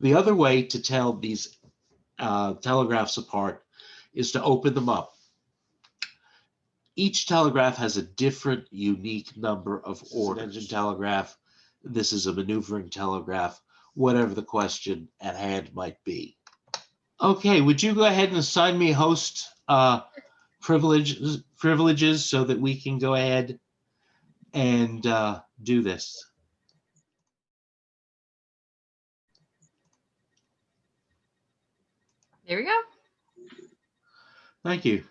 The other way to tell these telegraphs apart is to open them up. Each telegraph has a different unique number of orders. Engine telegraph, this is a maneuvering telegraph, whatever the question at hand might be. Okay, would you go ahead and assign me host privileges so that we can go ahead and do this? There we go. Thank you.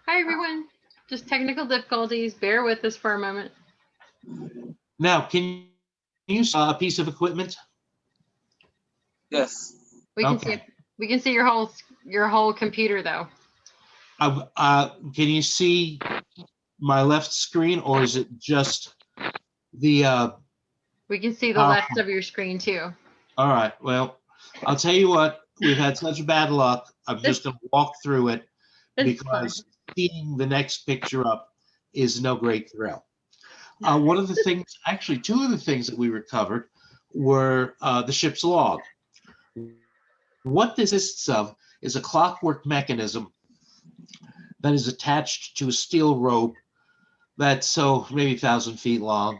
Hi, everyone. Just technical difficulties. Bear with us for a moment. Now, can you see a piece of equipment? Yes. We can see your whole computer though. Can you see my left screen, or is it just the? We can see the left of your screen too. All right. Well, I'll tell you what. We've had such bad luck. I'm just going to walk through it because seeing the next picture up is no great thrill. One of the things, actually, two of the things that we recovered were the ship's log. What this consists of is a clockwork mechanism that is attached to a steel rope that's maybe 1,000 feet long,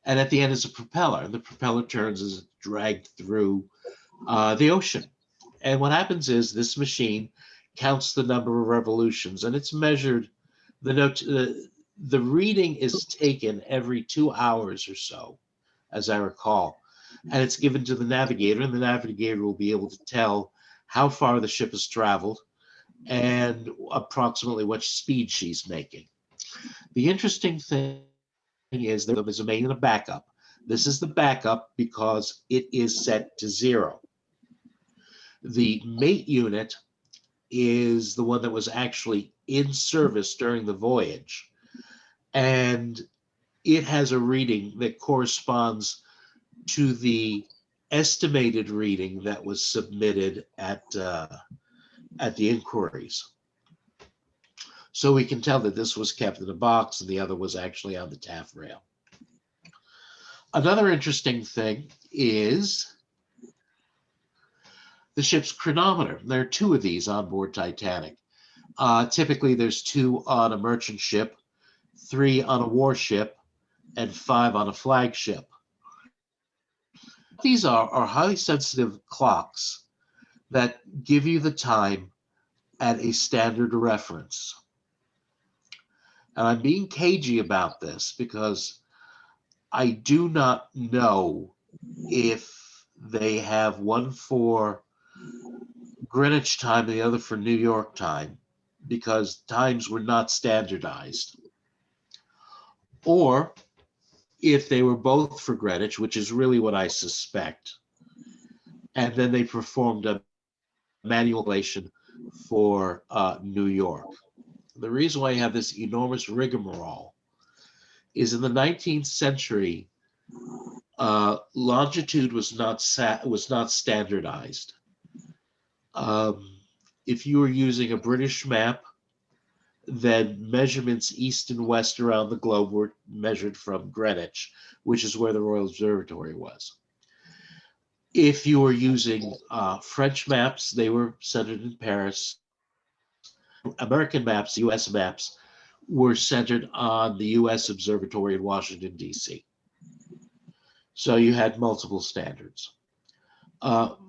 and at the end is a propeller. And the propeller turns as it's dragged through the ocean. And what happens is this machine counts the number of revolutions, and it's measured. The reading is taken every 2 hours or so, as I recall, and it's given to the navigator, and the navigator will be able to tell how far the ship has traveled and approximately what speed she's making. The interesting thing is there is a main and a backup. This is the backup because it is set to 0. The mate unit is the one that was actually in service during the voyage, and it has a reading that corresponds to the estimated reading that was submitted at the inquiries. So we can tell that this was kept in a box and the other was actually on the taffrail. Another interesting thing is the ship's chronometer. There are 2 of these on board Titanic. Typically, there's 2 on a merchant ship, 3 on a warship, and 5 on a flagship. These are highly sensitive clocks that give you the time at a standard reference. And I'm being cagey about this because I do not know if they have one for Greenwich time and the other for New York time, because times were not standardized. Or if they were both for Greenwich, which is really what I suspect, and then they performed a manual calculation for New York. The reason why you have this enormous rigmarole is in the 19th century, longitude was not standardized. If you were using a British map, then measurements east and west around the globe were measured from Greenwich, which is where the Royal Observatory was. If you were using French maps, they were centered in Paris. American maps, US maps, were centered on the US Observatory in Washington, D.C. So you had multiple standards.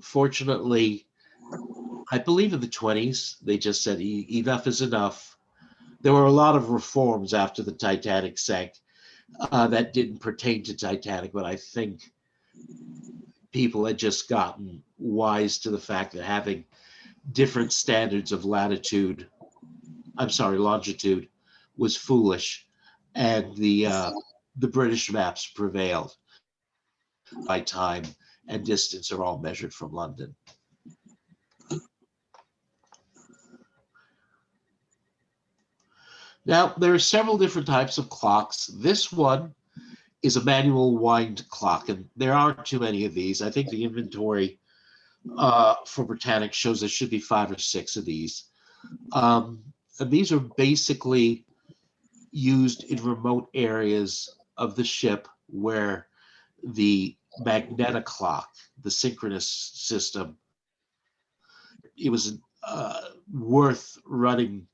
Fortunately, I believe in the 20s, they just said enough is enough. There were a lot of reforms after the Titanic sank that didn't pertain to Titanic, but I think people had just gotten wise to the fact that having different standards of longitude was foolish, and the British maps prevailed. By time and distance are all measured from London. Now, there are several different types of clocks. This one is a manual wind clock, and there aren't too many of these. I think the inventory for Britannic shows there should be 5 or 6 of these. And these are basically used in remote areas of the ship where the magnetic clock, the synchronous system, it was worth running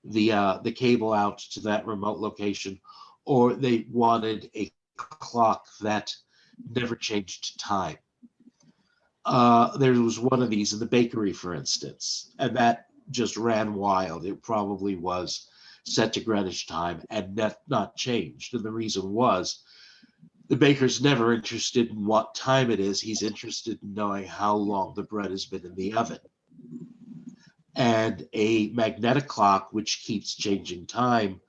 the cable out to that remote location, or they wanted a clock that never changed time. There was one of these in the bakery, for instance, and that just ran wild. It probably was set to Greenwich time and not changed. And the reason was the baker's never interested in what time it is. He's interested in knowing how long the bread has been in the oven. And a magnetic clock, which keeps changing time,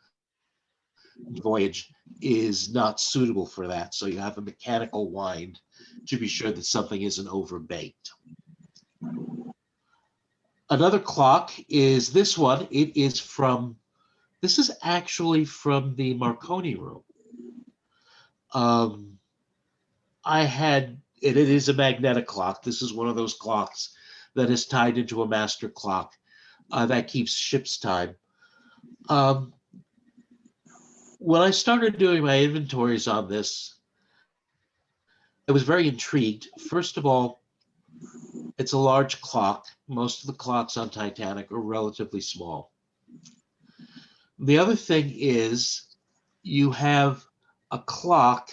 voyage is not suitable for that. So you have a mechanical wind to be sure that something isn't overbaked. Another clock is this one. This is actually from the Marconi room. It is a magnetic clock. This is one of those clocks that is tied into a master clock that keeps ship's time. When I started doing my inventories on this, I was very intrigued. First of all, it's a large clock. Most of the clocks on Titanic are relatively small. The other thing is you have a clock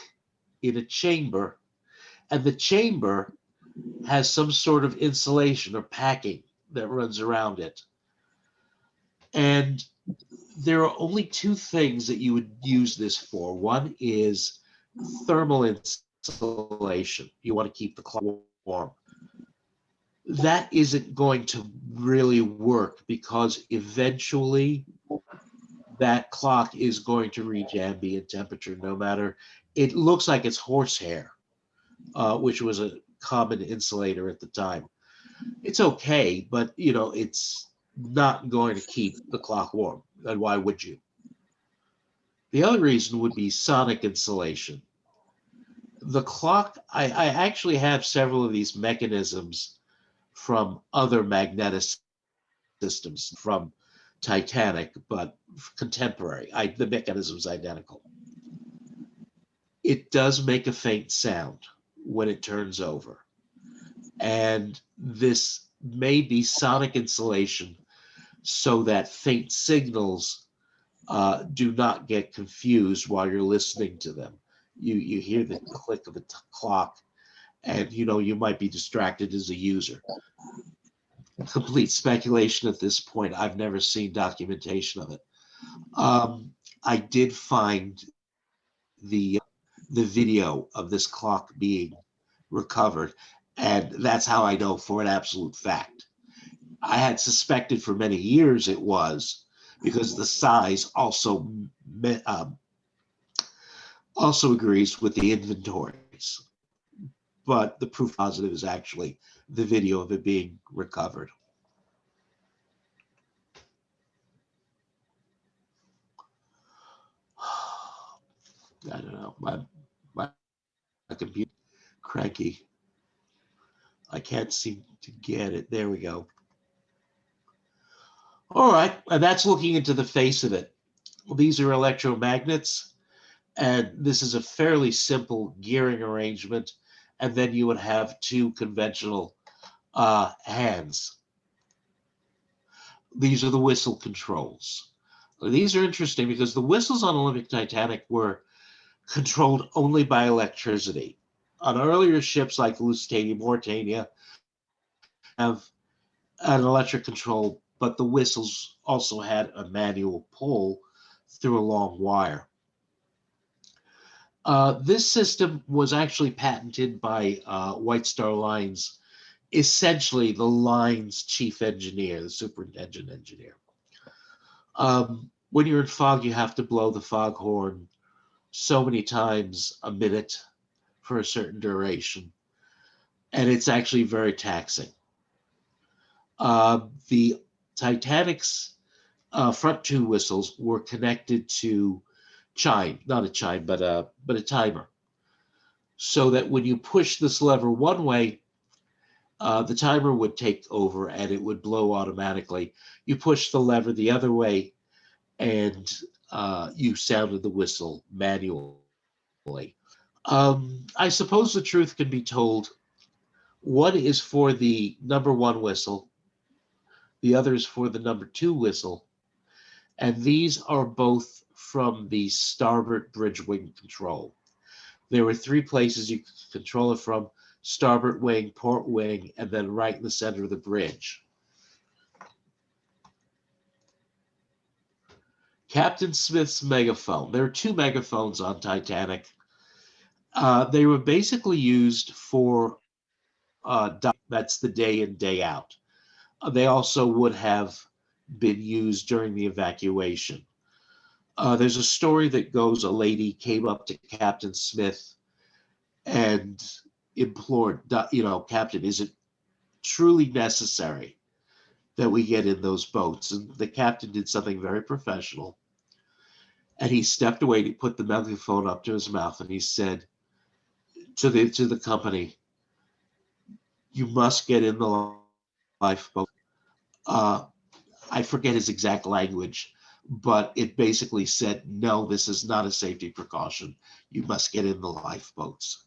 in a chamber, and the chamber has some sort of insulation or packing that runs around it. And there are only two things that you would use this for. One is thermal insulation. You want to keep the clock warm. That isn't going to really work because eventually that clock is going to reach ambient temperature no matter. It looks like it's horsehair, which was a common insulator at the time. It's okay, but it's not going to keep the clock warm. And why would you? The other reason would be sonic insulation. The clock, I actually have several of these mechanisms from other magnetic systems from Titanic, but contemporary. The mechanism's identical. It does make a faint sound when it turns over. And this may be sonic insulation so that faint signals do not get confused while you're listening to them. You hear the click of the clock, and you might be distracted as a user. Complete speculation at this point. I've never seen documentation of it. I did find the video of this clock being recovered, and that's how I know for an absolute fact. I had suspected for many years it was because the size also agrees with the inventories, but the proof positive is actually the video of it being recovered. I don't know, my computer cranky. I can't seem to get it. There we go. All right, and that's looking into the face of it. Well, these are electromagnets, and this is a fairly simple gearing arrangement, and then you would have two conventional hands. These are the whistle controls. These are interesting because the whistles on Olympic Titanic were controlled only by electricity. On earlier ships like Lusitania, Mauretania, have an electric control, but the whistles also had a manual pull through a long wire. This system was actually patented by White Star Line's, essentially the line's chief engineer, the superintendent engineer. When you're in fog, you have to blow the foghorn so many times a minute for a certain duration, and it's actually very taxing. The Titanic's front two whistles were connected to not a chime, but a timer, so that when you push this lever one way, the timer would take over and it would blow automatically. You push the lever the other way, and you sounded the whistle manually. I suppose the truth can be told. One is for the number one whistle, the other is for the number two whistle, and these are both from the starboard bridge wing control. There were three places you could control it from: starboard wing, port wing, and then right in the center of the bridge. Captain Smith's megaphone. There are two megaphones on Titanic. They were basically used for that's the day in, day out. They also would have been used during the evacuation. There's a story that goes, a lady came up to Captain Smith and implored, Captain, is it truly necessary that we get in those boats? And the captain did something very professional. And he stepped away, he put the megaphone up to his mouth, and he said to the company, you must get in the lifeboat. I forget his exact language, but it basically said, no, this is not a safety precaution. You must get in the lifeboats.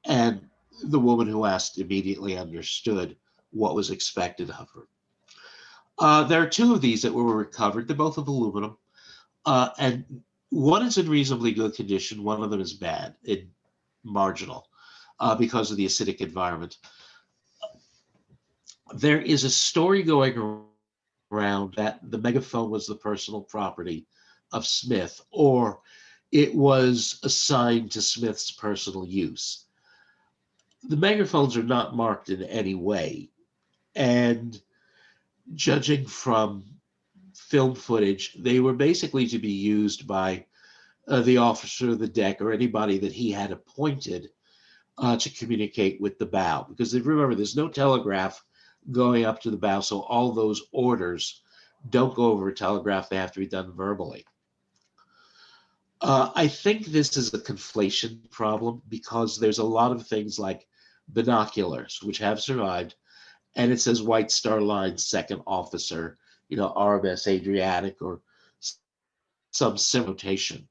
And the woman who asked immediately understood what was expected of her. There are two of these that were recovered. They're both of aluminum. And one is in reasonably good condition. One of them is bad, marginal, because of the acidic environment. There is a story going around that the megaphone was the personal property of Smith, or it was assigned to Smith's personal use. The megaphones are not marked in any way, and judging from film footage, they were basically to be used by the officer of the deck or anybody that he had appointed to communicate with the bow. Because remember, there's no telegraph going up to the bow, so all those orders don't go over a telegraph. They have to be done verbally. I think this is a conflation problem because there's a lot of things like binoculars, which have survived, and it says White Star Line second officer, RMS Adriatic or some similar notation.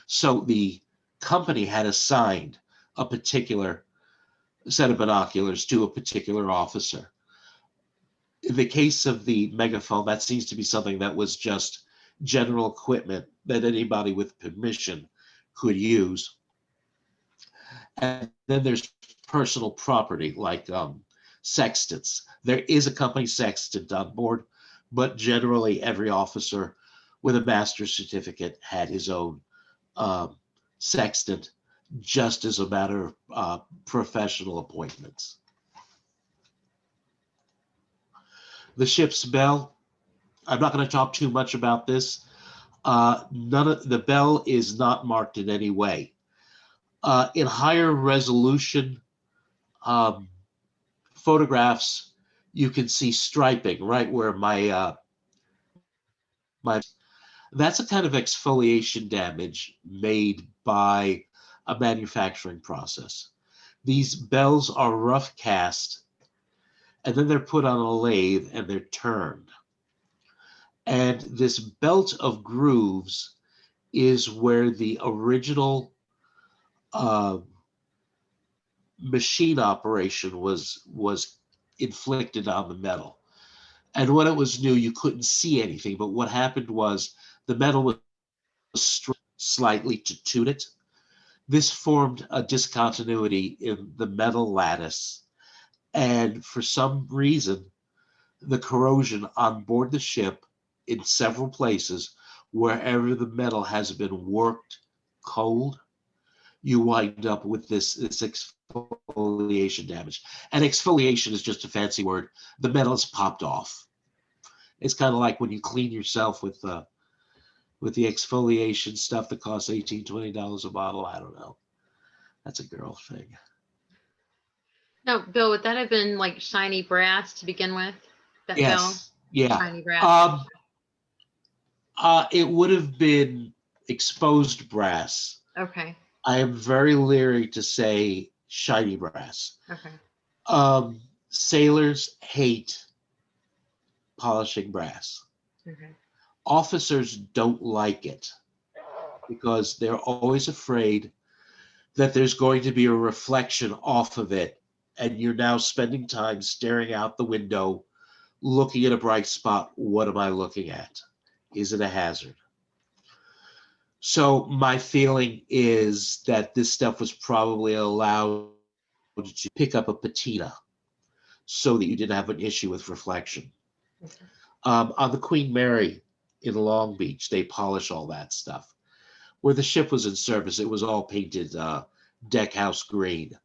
So the company had assigned a particular set of binoculars to a particular officer. In the case of the megaphone, that seems to be something that was just general equipment that anybody with permission could use. And then there's personal property like sextants. There is a company sextant on board, but generally every officer with a master's certificate had his own sextant, just as a matter of professional appointments. The ship's bell, I'm not going to talk too much about this. The bell is not marked in any way. In higher resolution photographs, you can see striping right where my that's a kind of exfoliation damage made by a manufacturing process. These bells are rough cast, and then they're put on a lathe and they're turned. And this belt of grooves is where the original machine operation was inflicted on the metal. And when it was new, you couldn't see anything. But what happened was the metal was stripped slightly to tune it. This formed a discontinuity in the metal lattice. And for some reason, the corrosion on board the ship in several places, wherever the metal has been worked cold, you wind up with this exfoliation damage. And exfoliation is just a fancy word. The metal is popped off. It's kind of like when you clean yourself with the exfoliation stuff that costs $18, $20 a bottle. I don't know. That's a girl thing. No, Bill, would that have been like shiny brass to begin with? That yes. bell? Yeah. Shiny brass. It would have been exposed brass. Okay. I am very leery to say shiny brass. Okay. Sailors hate polishing brass. Okay. Officers don't like it because they're always afraid that there's going to be a reflection off of it, and you're now spending time staring out the window, looking at a bright spot. What am I looking at? Is it a hazard? So my feeling is that this stuff was probably allowed to pick up a patina so that you didn't have an issue with reflection. Okay. On the Queen Mary in Long Beach, they polish all that stuff. Where the ship was in service, it was all painted deckhouse green,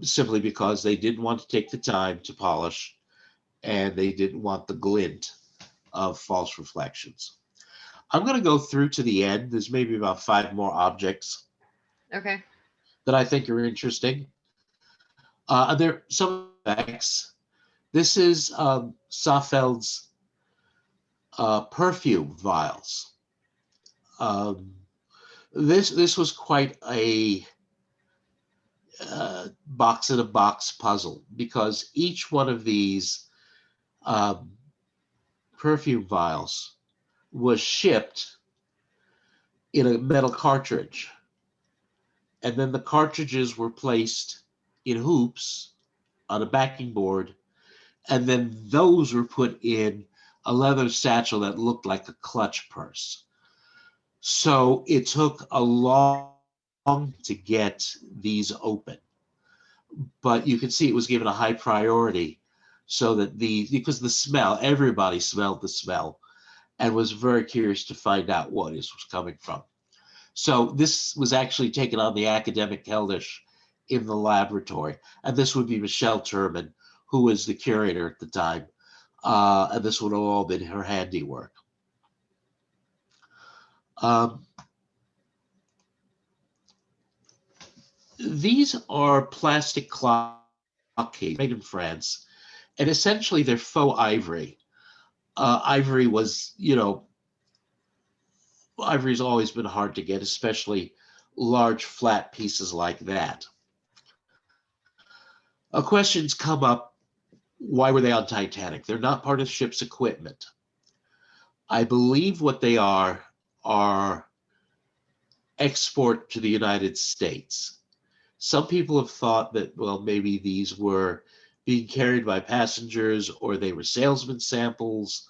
simply because they didn't want to take the time to polish and they didn't want the glint of false reflections. I'm going to go through to the end. There's maybe about 5 more objects Okay. that I think are interesting. There some effects. This is Saffeld's Perfume Vials. This was quite a box in a box puzzle, because each one of these perfume vials was shipped in a metal cartridge, and then the cartridges were placed in hoops on a backing board, and then those were put in a leather satchel that looked like a clutch purse. So it took a long to get these open, but you can see it was given a high priority so that because the smell, everybody smelled the smell and was very curious to find out what this was coming from. So this was actually taken on the academic Keldysh in the laboratory, and this would be Michelle Turman, who was the curator at the time, and this would have all been her handiwork. These are plastic clock cases made in France, and essentially they're faux ivory. Ivory was, ivory's always been hard to get, especially large flat pieces like that. Questions come up, why were they on Titanic? They're not part of the ship's equipment. I believe what they are export to the United States. Some people have thought that, well, maybe these were being carried by passengers, or they were salesman samples,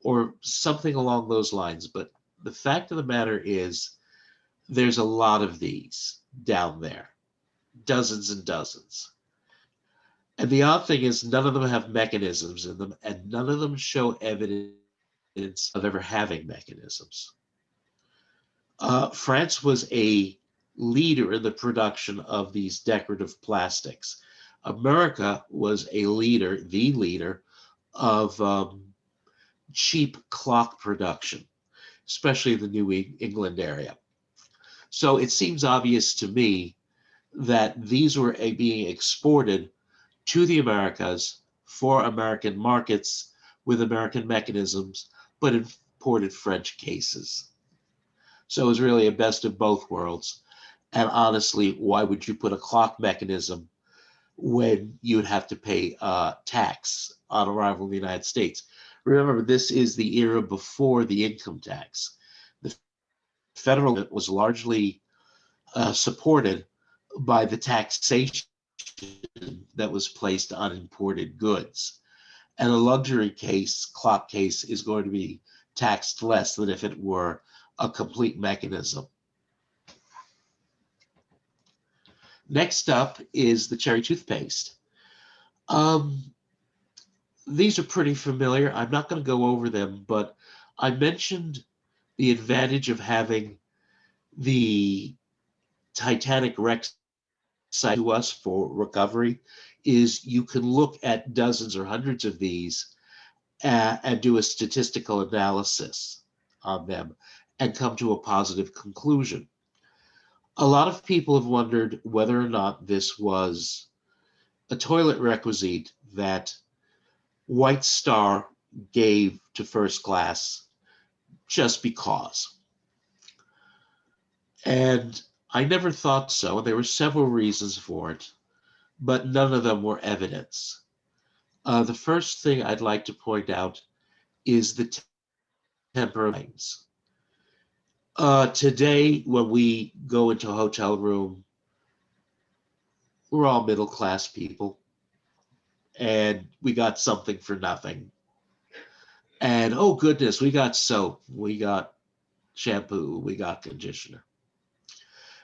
or something along those lines. But the fact of the matter is, there's a lot of these down there, dozens and dozens. And the odd thing is, none of them have mechanisms in them, and none of them show evidence of ever having mechanisms. France was a leader in the production of these decorative plastics. America was the leader of cheap clock production, especially in the New England area. So it seems obvious to me that these were being exported to the Americas for American markets with American mechanisms, but imported French cases. So it was really a best of both worlds. And honestly, why would you put a clock mechanism when you'd have to pay tax on arrival in the United States? Remember, this is the era before the income tax. The federal government was largely supported by the taxation that was placed on imported goods. And a luxury clock case, is going to be taxed less than if it were a complete mechanism. Next up is the cherry toothpaste. These are pretty familiar. I'm not going to go over them, but I mentioned the advantage of having the Titanic wreck site to us for recovery is you can look at dozens or hundreds of these and do a statistical analysis on them and come to a positive conclusion. A lot of people have wondered whether or not this was a toilet requisite that White Star gave to first class just because. And I never thought so. There were several reasons for it, but none of them were evidence. The first thing I'd like to point out is the temperaments. Today, when we go into a hotel room, we're all middle-class people, and we got something for nothing. And oh goodness, we got soap, we got shampoo, we got conditioner.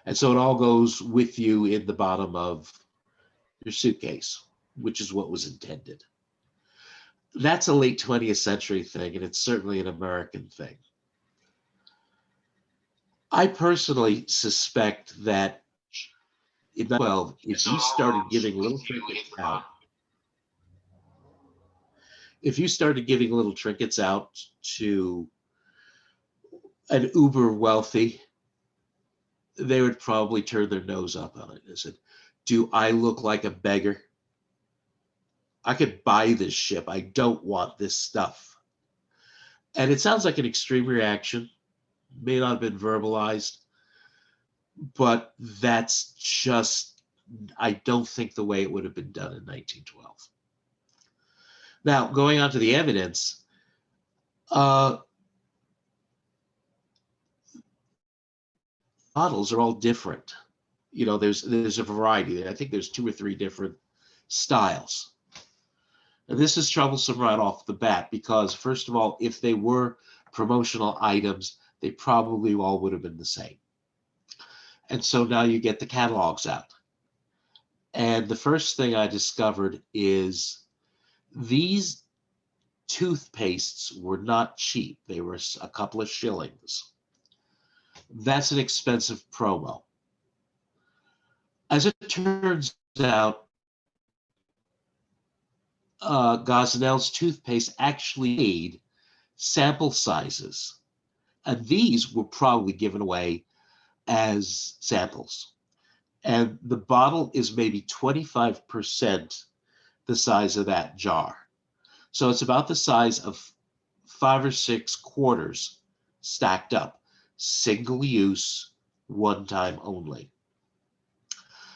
And so it all goes with you in the bottom of your suitcase, which is what was intended. That's a late 20th century thing, and it's certainly an American thing. I personally suspect that in 1912, if you started giving little trinkets out, to an uber wealthy, they would probably turn their nose up on it and said, do I look like a beggar? I could buy this ship. I don't want this stuff. And it sounds like an extreme reaction, may not have been verbalized, but that's just, I don't think the way it would have been done in 1912. Now, going on to the evidence, models are all different. You know, there's a variety. I think there's 2 or 3 different styles. And this is troublesome right off the bat because, first of all, if they were promotional items, they probably all would have been the same. And so now you get the catalogs out. And the first thing I discovered is these toothpastes were not cheap. They were a couple of shillings. That's an expensive promo. As it turns out, Gosnell's toothpaste actually made sample sizes, and these were probably given away as samples. And the bottle is maybe 25% the size of that jar. So it's about the size of 5 or 6 quarters stacked up, single use, one time only.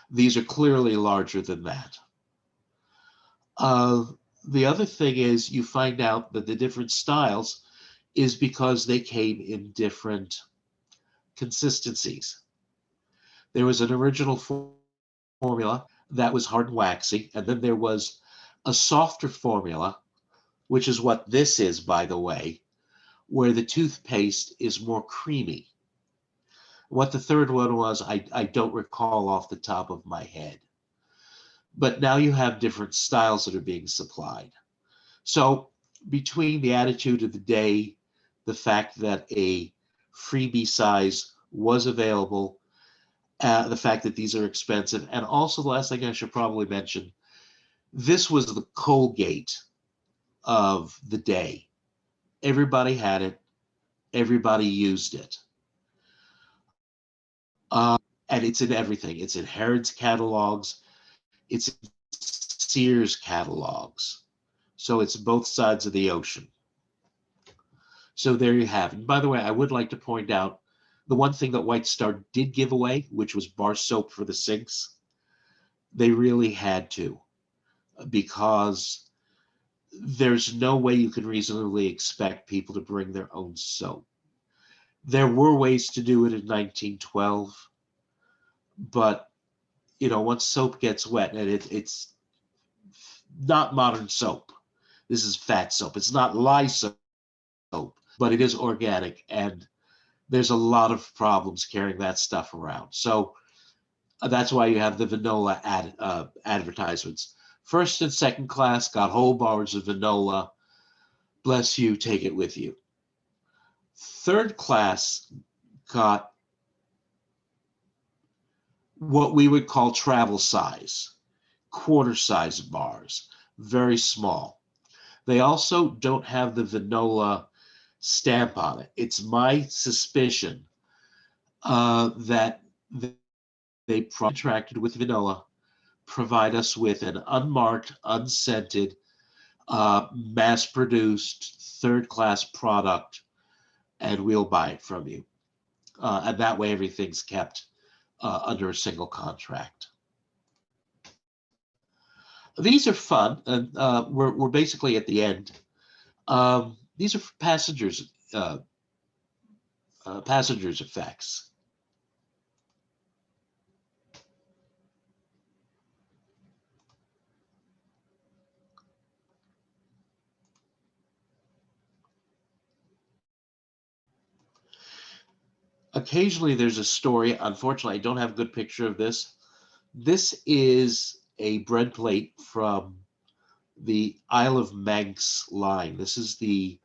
These are clearly larger than that. The other thing is you find out that the different styles is because they came in different consistencies. There was an original formula that was hard and waxy, and then there was a softer formula, which is what this is, by the way, where the toothpaste is more creamy. What the third one was, I don't recall off the top of my head. But now you have different styles that are being supplied. So between the attitude of the day, the fact that a freebie size was available, the fact that these are expensive, and also the last thing I should probably mention, this was the Colgate of the day. Everybody had it. Everybody used it. And it's in everything. It's in Harrods catalogs. It's in Sears catalogs. So it's both sides of the ocean. So there you have it. By the way, I would like to point out the one thing that White Star did give away, which was bar soap for the sinks. They really had to, because there's no way you can reasonably expect people to bring their own soap. There were ways to do it in 1912, but you know, once soap gets wet, and it's not modern soap. This is fat soap. It's not lye soap, but it is organic, and there's a lot of problems carrying that stuff around. So that's why you have the vanilla advertisements. First and second class got whole bars of vanilla. Bless you, take it with you. Third class got what we would call travel size, quarter size bars, very small. They also don't have the vanilla stamp on it. It's my suspicion that they contracted with vanilla, provide us with an unmarked, unscented, mass-produced, third-class product, and we'll buy it from you. And that way everything's kept under a single contract. These are fun, and we're basically at the end. These are for passengers. uh, passengers' effects. Occasionally there's a story. Unfortunately, I don't have a good picture of this. This is a bread plate from the Isle of Manx line. This is the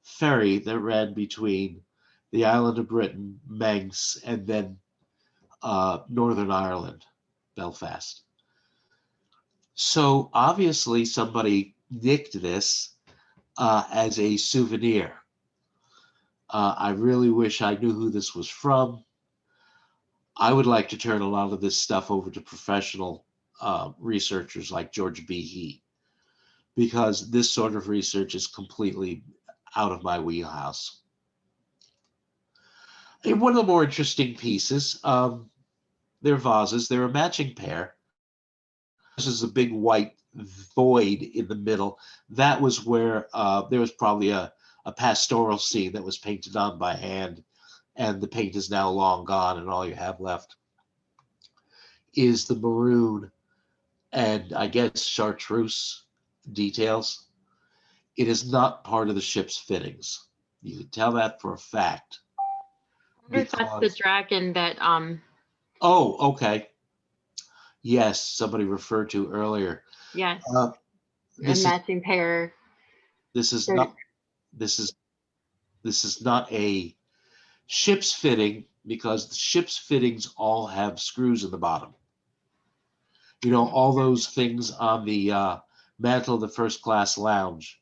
ferry that ran between the island of Britain, Manx, and then Northern Ireland, Belfast. So obviously somebody nicked this as a souvenir. I really wish I knew who this was from. I would like to turn a lot of this stuff over to professional researchers like George B. He, because this sort of research is completely out of my wheelhouse. And one of the more interesting pieces, they're vases. They're a matching pair. This is a big white void in the middle. That was where there was probably a pastoral scene that was painted on by hand, and the paint is now long gone, and all you have left is the maroon and I guess chartreuse details. It is not part of the ship's fittings. You can tell that for a fact. I wonder if that's the dragon that Oh, okay. Yes, somebody referred to earlier. yes. This matching pair. This is not this is not a ship's fitting, because the ship's fittings all have screws in the bottom. You know, all those things on the mantle of the first class lounge,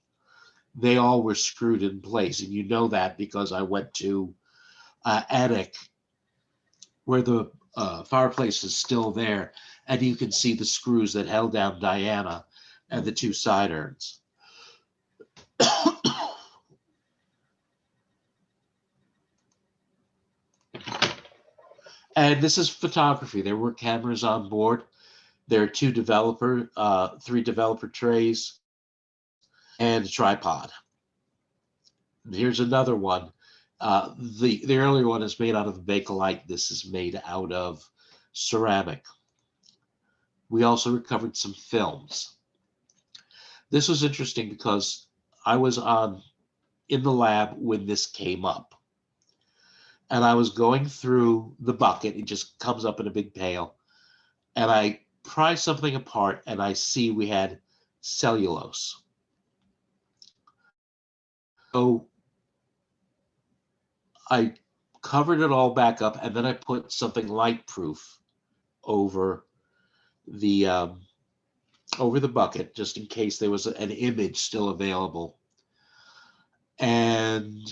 they all were screwed in place. And you know that because I went to attic where the fireplace is still there, and you can see the screws that held down Diana and the two side urns. And this is photography. There were cameras on board. There are three developer trays, and a tripod. Here's another one. The earlier one is made out of bakelite. This is made out of ceramic. We also recovered some films. This was interesting because I was in the lab when this came up. And I was going through the bucket. It just comes up in a big pail. And I pry something apart, and I see we had cellulose. So I covered it all back up, and then I put something light proof over the bucket, just in case there was an image still available, and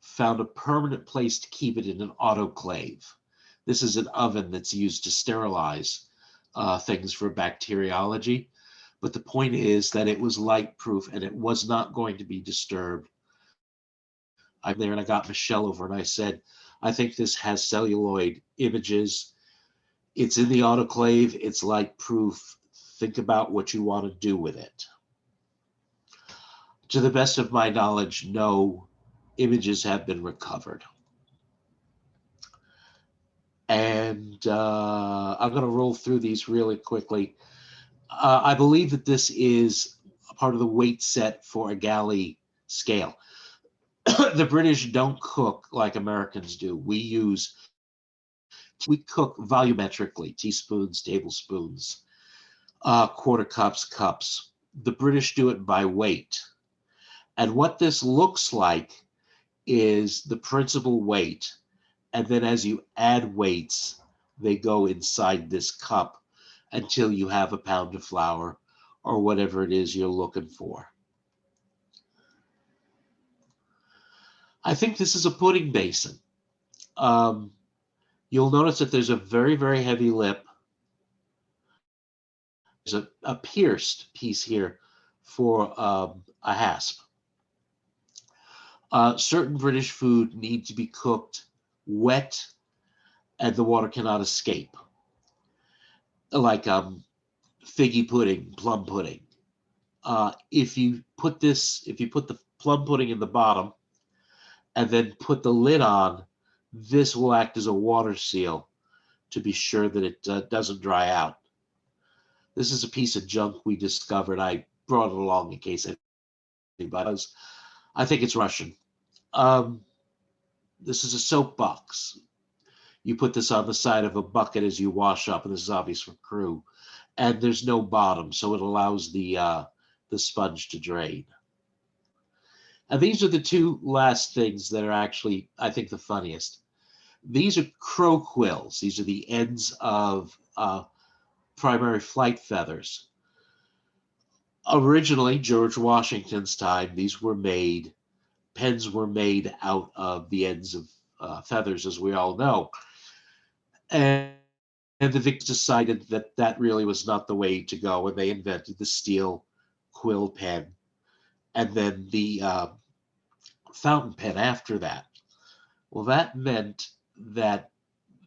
found a permanent place to keep it in an autoclave. This is an oven that's used to sterilize things for bacteriology. But the point is that it was light proof and it was not going to be disturbed. I'm there and I got Michelle over and I said, I think this has celluloid images. It's in the autoclave. It's light proof. Think about what you want to do with it. To the best of my knowledge, no images have been recovered. And I'm going to roll through these really quickly. I believe that this is a part of the weight set for a galley scale. The British don't cook like Americans do. We cook volumetrically, teaspoons, tablespoons, quarter cups, cups. The British do it by weight. And what this looks like is the principal weight. And then as you add weights, they go inside this cup until you have a pound of flour or whatever it is you're looking for. I think this is a pudding basin. You'll notice that there's a very, very heavy lip. There's a pierced piece here for a hasp. Certain British food need to be cooked wet and the water cannot escape. Like figgy pudding, plum pudding. If you put the plum pudding in the bottom and then put the lid on, this will act as a water seal to be sure that it doesn't dry out. This is a piece of junk we discovered. I brought it along in case anybody does. I think it's Russian. This is a soapbox. You put this on the side of a bucket as you wash up, and this is obvious for crew. And there's no bottom, so it allows the sponge to drain. And these are the two last things that are actually, I think, the funniest. These are crow quills. These are the ends of primary flight feathers. Originally, George Washington's time, these were made, pens were made out of the ends of feathers, as we all know. And the Vicks decided that that really was not the way to go, and they invented the steel quill pen, and then the fountain pen after that. Well, that meant that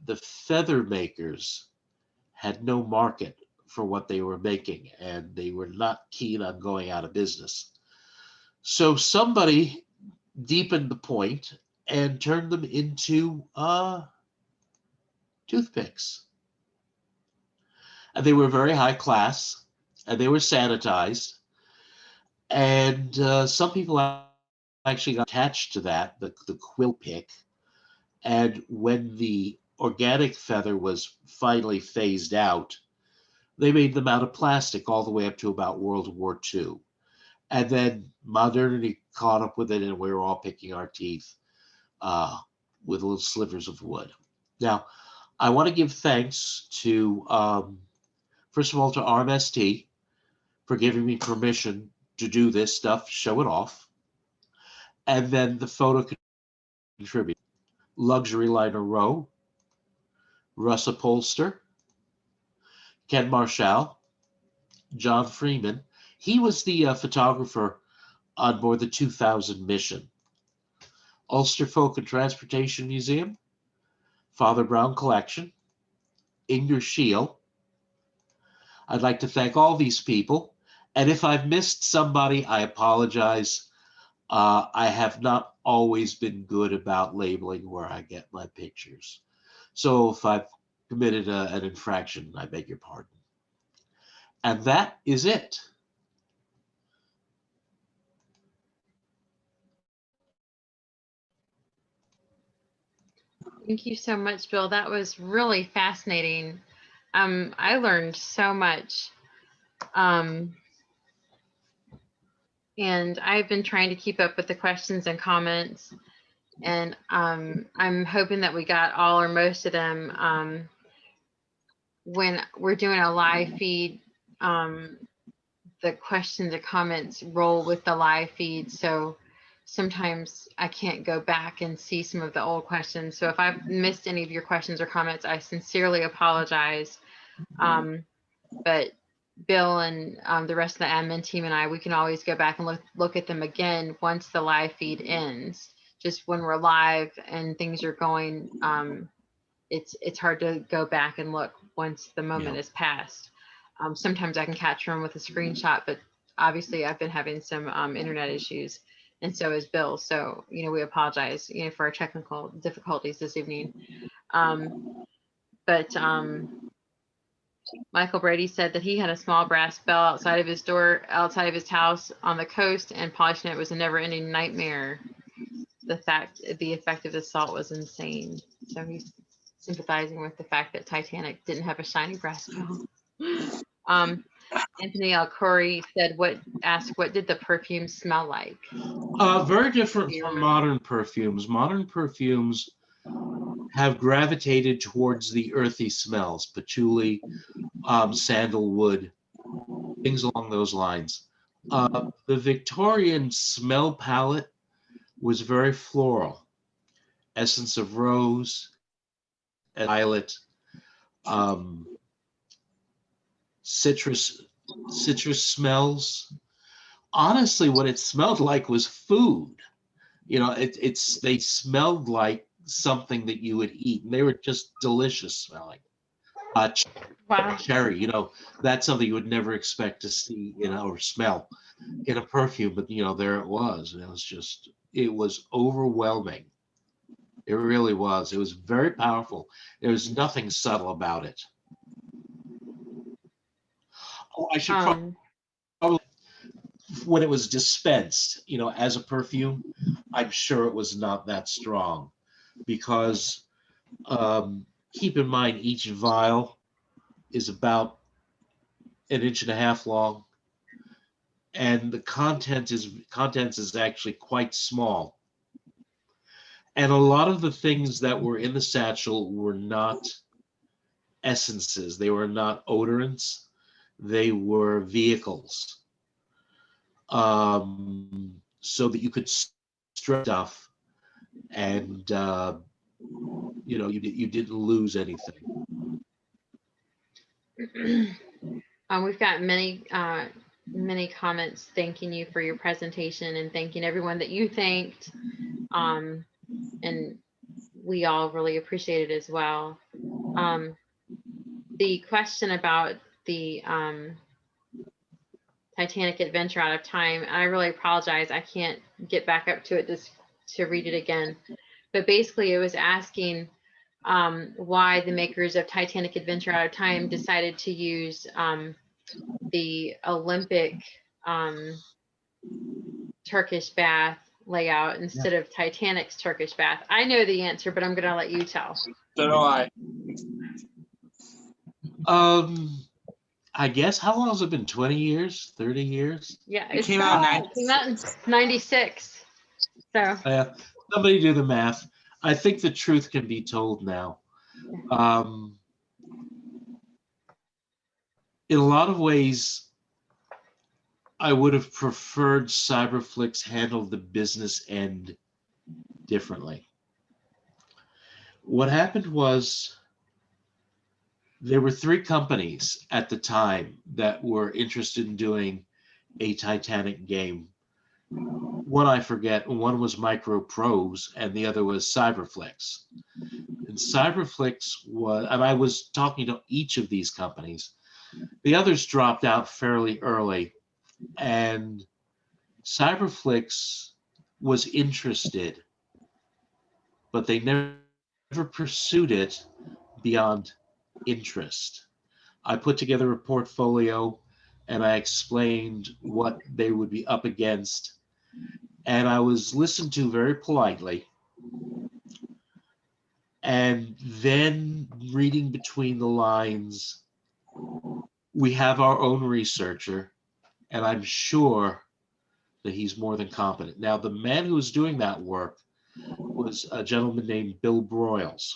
the feather makers had no market for what they were making, and they were not keen on going out of business. So somebody deepened the point and turned them into toothpicks. And they were very high class, and they were sanitized. And some people actually got attached to that, the quill pick. And when the organic feather was finally phased out, they made them out of plastic all the way up to about World War II. And then modernity caught up with it, and we were all picking our teeth with little slivers of wood. Now, I want to give thanks to, first of all, to RMST for giving me permission to do this stuff, show it off. And then the photo contributor, Luxury Liner Row, Russ Upholster, Ken Marshall, John Freeman. He was the photographer on board the 2000 mission. Ulster Folk and Transportation Museum, Father Brown Collection, Inger Scheel. I'd like to thank all these people. And if I've missed somebody, I apologize. I have not always been good about labeling where I get my pictures. So if I've committed an infraction, I beg your pardon. And that is it. Thank you so much, Bill. That was really fascinating. I learned so much. And I've been trying to keep up with the questions and comments. And I'm hoping that we got all or most of them. When we're doing a live feed, the questions and comments roll with the live feed. So sometimes I can't go back and see some of the old questions. So if I've missed any of your questions or comments, I sincerely apologize. But Bill and the rest of the admin team and I, we can always go back and look at them again once the live feed ends. Just when we're live and things are going, it's hard to go back and look once the moment is passed. Sometimes I can capture them with a screenshot, but obviously I've been having some internet issues, and so is Bill. So, we apologize, for our technical difficulties this evening. But Michael Brady said that he had a small brass bell outside of his door, outside of his house on the coast, and polishing it was a never-ending nightmare. The effect of the salt was insane. So he's sympathizing with the fact that Titanic didn't have a shiny brass bell. Anthony Alcori said, what did the perfume smell like? Very different from modern perfumes. Modern perfumes have gravitated towards the earthy smells, patchouli, sandalwood, things along those lines. The Victorian smell palette was very floral. Essence of rose, violet, citrus smells. Honestly, what it smelled like was food. They smelled like something that you would eat, and they were just delicious smelling. ch- Wow. cherry. That's something you would never expect to see, or smell in a perfume, but there it was, and it was overwhelming. It really was. It was very powerful. There was nothing subtle about it. Oh, I should Um, probably, when it was dispensed, as a perfume, I'm sure it was not that strong because keep in mind each vial is about an inch and a half long, and the contents is actually quite small. And a lot of the things that were in the satchel were not essences. They were not odorants. They were vehicles, so that you could stretch stuff, and you didn't lose anything. we've got many comments thanking you for your presentation and thanking everyone that you thanked. And we all really appreciate it as well. The question about the Titanic Adventure Out of Time, I really apologize. I can't get back up to it just to read it again. But basically, it was asking why the makers of Titanic Adventure Out of Time decided to use the Olympic Turkish bath layout instead of Titanic's Turkish bath. I know the answer, but I'm going to let you tell. So do I. I guess, how long has it been? 20 years? 30 years? Yeah, It came out in came out in 96. So Somebody do the math. I think the truth can be told now. In a lot of ways, I would have preferred Cyberflix handled the business end differently. What happened was there were 3 companies at the time that were interested in doing a Titanic game. One I forget, one was Microprose and the other was Cyberflix. And Cyberflix was, and I was talking to each of these companies. The others dropped out fairly early, and Cyberflix was interested, but they never pursued it beyond interest. I put together a portfolio and I explained what they would be up against, and I was listened to very politely. And then, reading between the lines, we have our own researcher, and I'm sure that he's more than competent. Now, the man who was doing that work was a gentleman named Bill Broyles.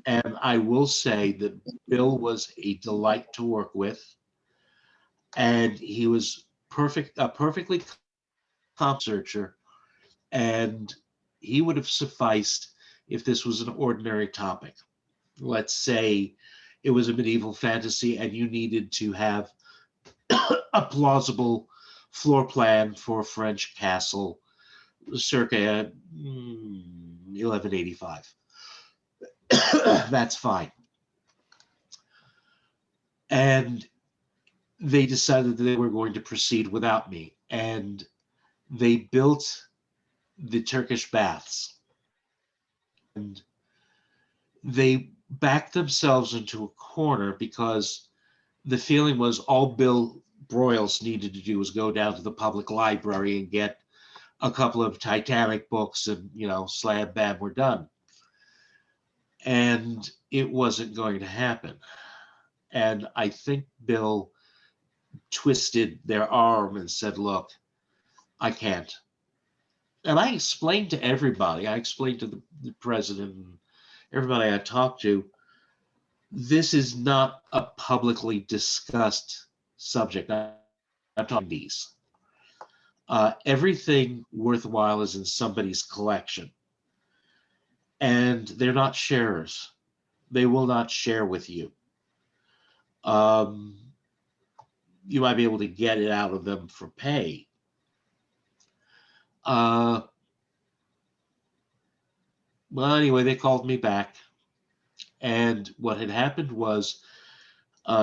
And I will say that Bill was a delight to work with, and he was a perfectly competent researcher, and he would have sufficed if this was an ordinary topic. Let's say it was a medieval fantasy and you needed to have a plausible floor plan for a French castle circa 1185. That's fine. And they decided that they were going to proceed without me. And they built the Turkish baths. And they backed themselves into a corner because the feeling was all Bill Broyles needed to do was go down to the public library and get a couple of Titanic books and, slam bam, we're done. And it wasn't going to happen. And I think Bill twisted their arm and said, look, I can't. And I explained to everybody, I explained to the president and everybody I talked to, this is not a publicly discussed subject. I'm talking these. Everything worthwhile is in somebody's collection. And they're not sharers. They will not share with you. You might be able to get it out of them for pay. Well, anyway, they called me back. And what had happened was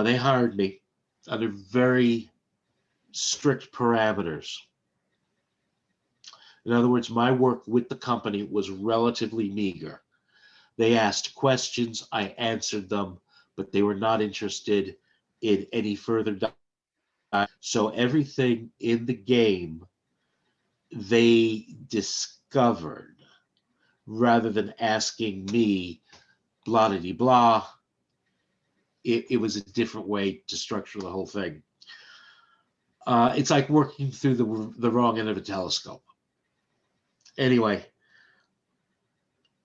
they hired me under very strict parameters. In other words, my work with the company was relatively meager. They asked questions, I answered them, but they were not interested in any further. So everything in the game they discovered rather than asking me blah de blah. It was a different way to structure the whole thing. It's like working through the wrong end of a telescope. Anyway,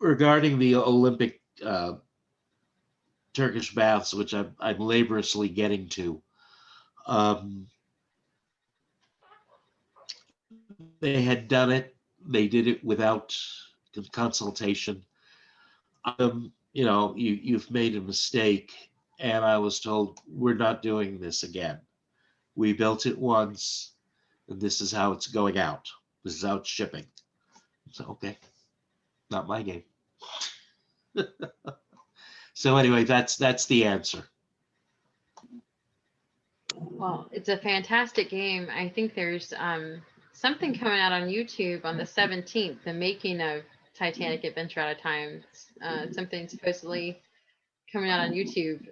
regarding the Olympic Turkish baths, which I'm laboriously getting to, they had done it. They did it without consultation. You've made a mistake. And I was told, we're not doing this again. We built it once, and this is how it's going out. This is how it's shipping. So, okay, not my game. So anyway, that's the answer. Well, it's a fantastic game. I think there's something coming out on YouTube on the 17th, the making of Titanic Adventure Out of Time. Something supposedly coming out on YouTube.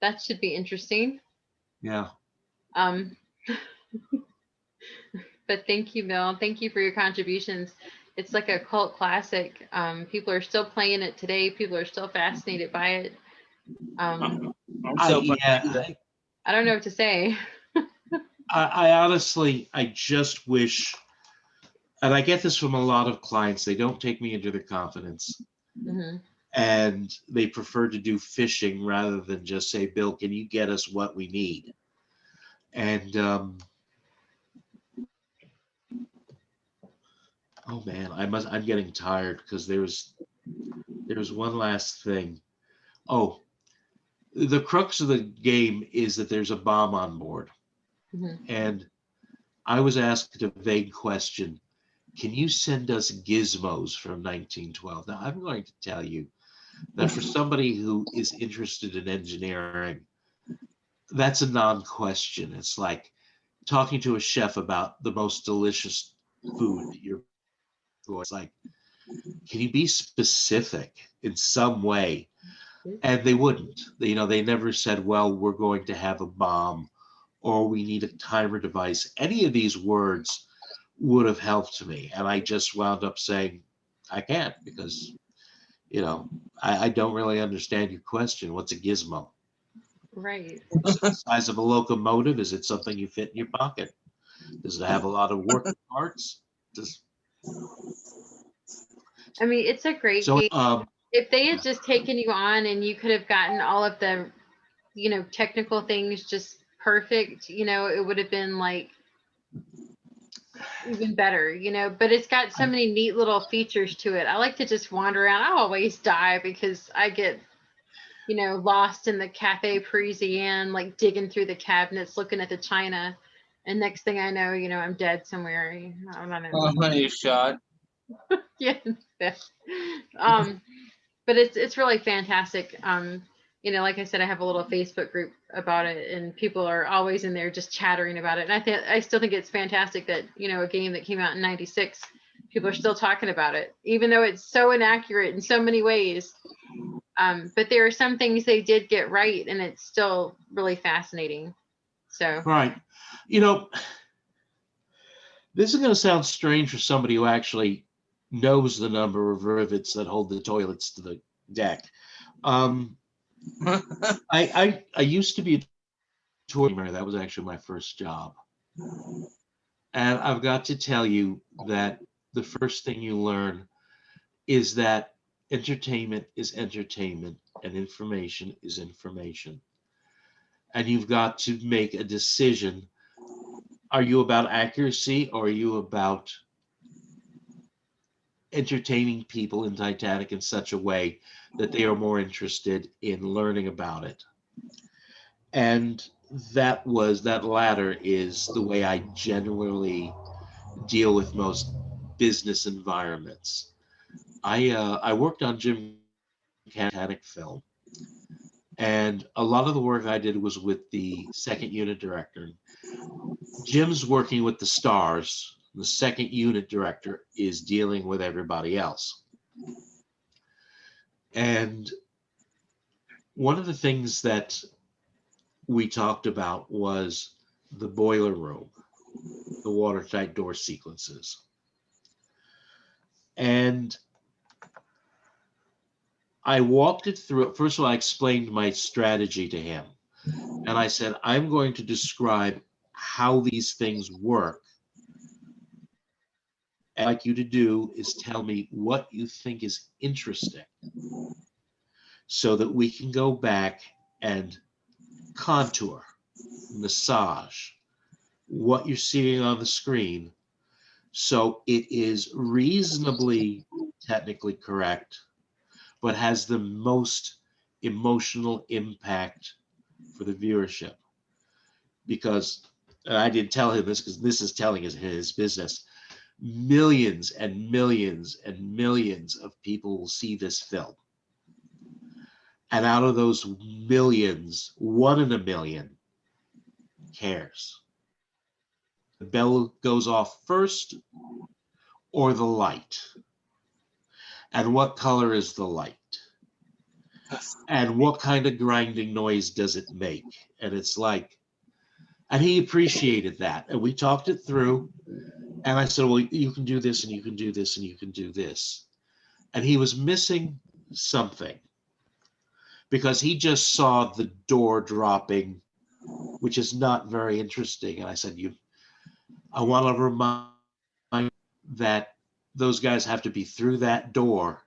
That should be interesting. Yeah. But thank you, Bill. Thank you for your contributions. It's like a cult classic. People are still playing it today. People are still fascinated by it. I'm so I don't know what to say. I honestly, I just wish, and I get this from a lot of clients, they don't take me into their confidence. Mm-hmm. And they prefer to do fishing rather than just say, Bill, can you get us what we need? And oh man, I'm getting tired because there was one last thing. Oh, the crux of the game is that there's a bomb on board. Mm-hmm. And I was asked a vague question. Can you send us gizmos from 1912? Now, I'm going to tell you that for somebody who is interested in engineering, that's a non-question. It's like talking to a chef about the most delicious food that you're going. It's like, can you be specific in some way? And they wouldn't. They never said, well, we're going to have a bomb or we need a timer device. Any of these words would have helped me. And I just wound up saying, I can't because, I don't really understand your question. What's a gizmo? Right. Is it the size of a locomotive? Is it something you fit in your pocket? Does it have a lot of working parts? I mean, it's a great game. If they had just taken you on and you could have gotten all of the, technical things just perfect, it would have been like even better, but it's got so many neat little features to it. I like to just wander around. I always die because I get, lost in the Cafe Parisienne, like digging through the cabinets, looking at the china. And next thing I know, I'm dead somewhere. I don't know. Oh, you shot. Yeah. But it's really fantastic. Like I said, I have a little Facebook group about it, and people are always in there just chattering about it. And I still think it's fantastic that a game that came out in '96, people are still talking about it, even though it's so inaccurate in so many ways. But there are some things they did get right, and it's still really fascinating. So right, this is going to sound strange for somebody who actually knows the number of rivets that hold the toilets to the deck. I used to be a tour. That was actually my first job. And I've got to tell you that the first thing you learn is that entertainment is entertainment and information is information. And you've got to make a decision. Are you about accuracy or are you about entertaining people in Titanic in such a way that they are more interested in learning about it? And that latter is the way I generally deal with most business environments. I worked on Jim Titanic film. And a lot of the work I did was with the second unit director. Jim's working with the stars. The second unit director is dealing with everybody else. And one of the things that we talked about was the boiler room, the watertight door sequences. And I walked it through. First of all, I explained my strategy to him. And I said, I'm going to describe how these things work. And I'd like you to do is tell me what you think is interesting so that we can go back and contour, massage what you're seeing on the screen so it is reasonably technically correct, but has the most emotional impact for the viewership. Because I didn't tell him this because this is telling his business. Millions and millions and millions of people will see this film. And out of those millions, 1 in a million cares. The bell goes off first or the light. And what color is the light? And what kind of grinding noise does it make? And it's like, and he appreciated that. And we talked it through. And I said, well, you can do this and you can do this and you can do this. And he was missing something because he just saw the door dropping, which is not very interesting. And I said, I want to remind you that those guys have to be through that door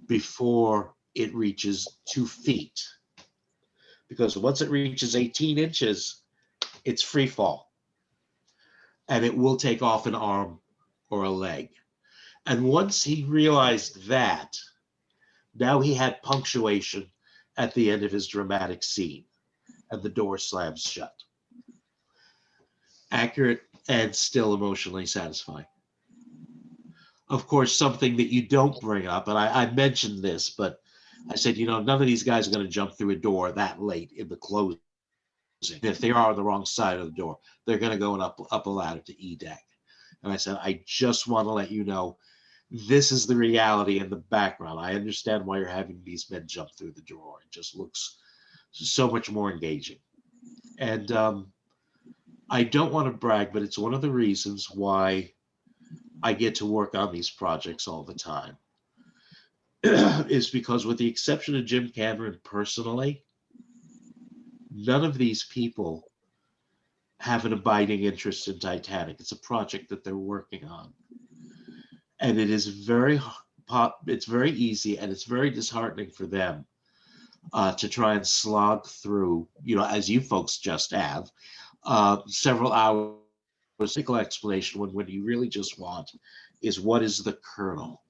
before it reaches 2 feet. Because once it reaches 18 inches, it's free fall. And it will take off an arm or a leg. And once he realized that, now he had punctuation at the end of his dramatic scene, and the door slams shut. Accurate and still emotionally satisfying. Of course, something that you don't bring up, and I mentioned this, but I said, none of these guys are going to jump through a door that late in the closing. If they are on the wrong side of the door, they're going to go up a ladder to E deck. And I said, I just want to let you know, this is the reality in the background. I understand why you're having these men jump through the door. It just looks so much more engaging. And I don't want to brag, but it's one of the reasons why I get to work on these projects all the time. Is because with the exception of Jim Cameron personally, none of these people have an abiding interest in Titanic. It's a project that they're working on. And it is it's very easy and it's very disheartening for them to try and slog through, as you folks just have, several hours of explanation when you really just want is what is the kernel?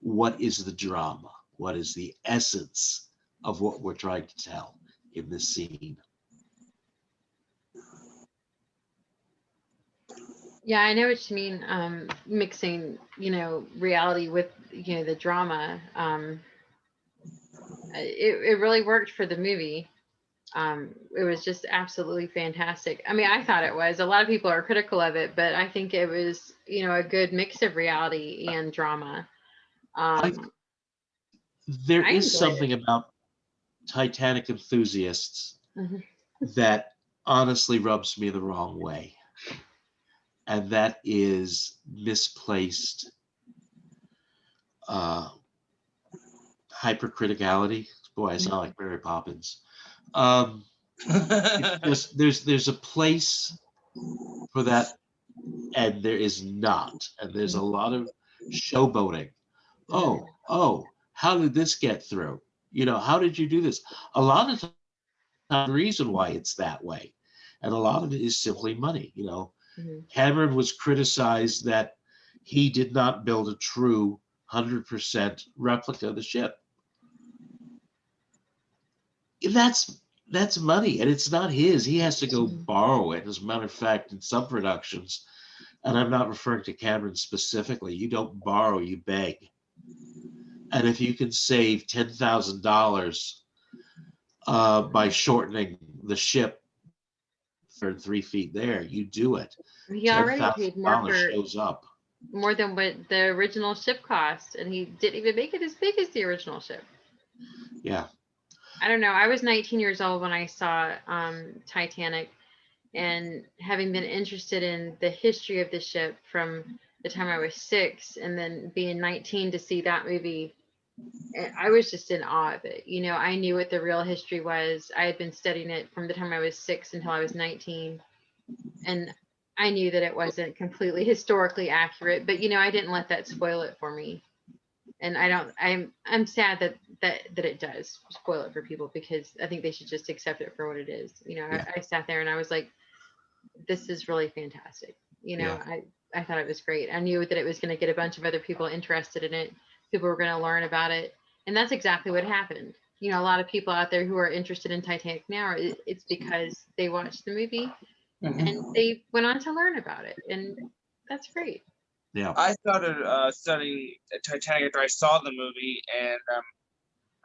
What is the drama? What is the essence of what we're trying to tell in this scene? Yeah, I know what you mean. Mixing, reality with, the drama. It really worked for the movie. It was just absolutely fantastic. I mean, I thought it was. A lot of people are critical of it, but I think it was, a good mix of reality and drama. There is something about Titanic enthusiasts that honestly rubs me the wrong way. And that is misplaced hypercriticality. Boy, I sound like Mary Poppins. There's a place for that, and there is not. And there's a lot of showboating. Oh, how did this get through? How did you do this? A lot of times, the reason why it's that way, and a lot of it is simply money. Cameron was criticized that he did not build a true 100% replica of the ship. That's money, and it's not his. He has to go borrow it. As a matter of fact, in some productions, and I'm not referring to Cameron specifically, you don't borrow, you beg. And if you can save $10,000 by shortening the ship for 3 feet there, you do it. He already paid $10,000 shows up. more than what the original ship cost, and he didn't even make it as big as the original ship. Yeah. I don't know. I was 19 years old when I saw Titanic, and having been interested in the history of the ship from the time I was 6, and then being 19 to see that movie, I was just in awe of it. You know, I knew what the real history was. I had been studying it from the time I was 6 until I was 19, and I knew that it wasn't completely historically accurate, but you know, I didn't let that spoil it for me. And I'm sad that it does spoil it for people, because I think they should just accept it for what it is. You know, Yeah. I sat there and I was like, this is really fantastic. You know, Yeah. I thought it was great. I knew that it was going to get a bunch of other people interested in it. People were going to learn about it. And that's exactly what happened. You know, a lot of people out there who are interested in Titanic now, it's because they watched the movie and they went on to learn about it. And that's great. Yeah. I started studying Titanic after I saw the movie, and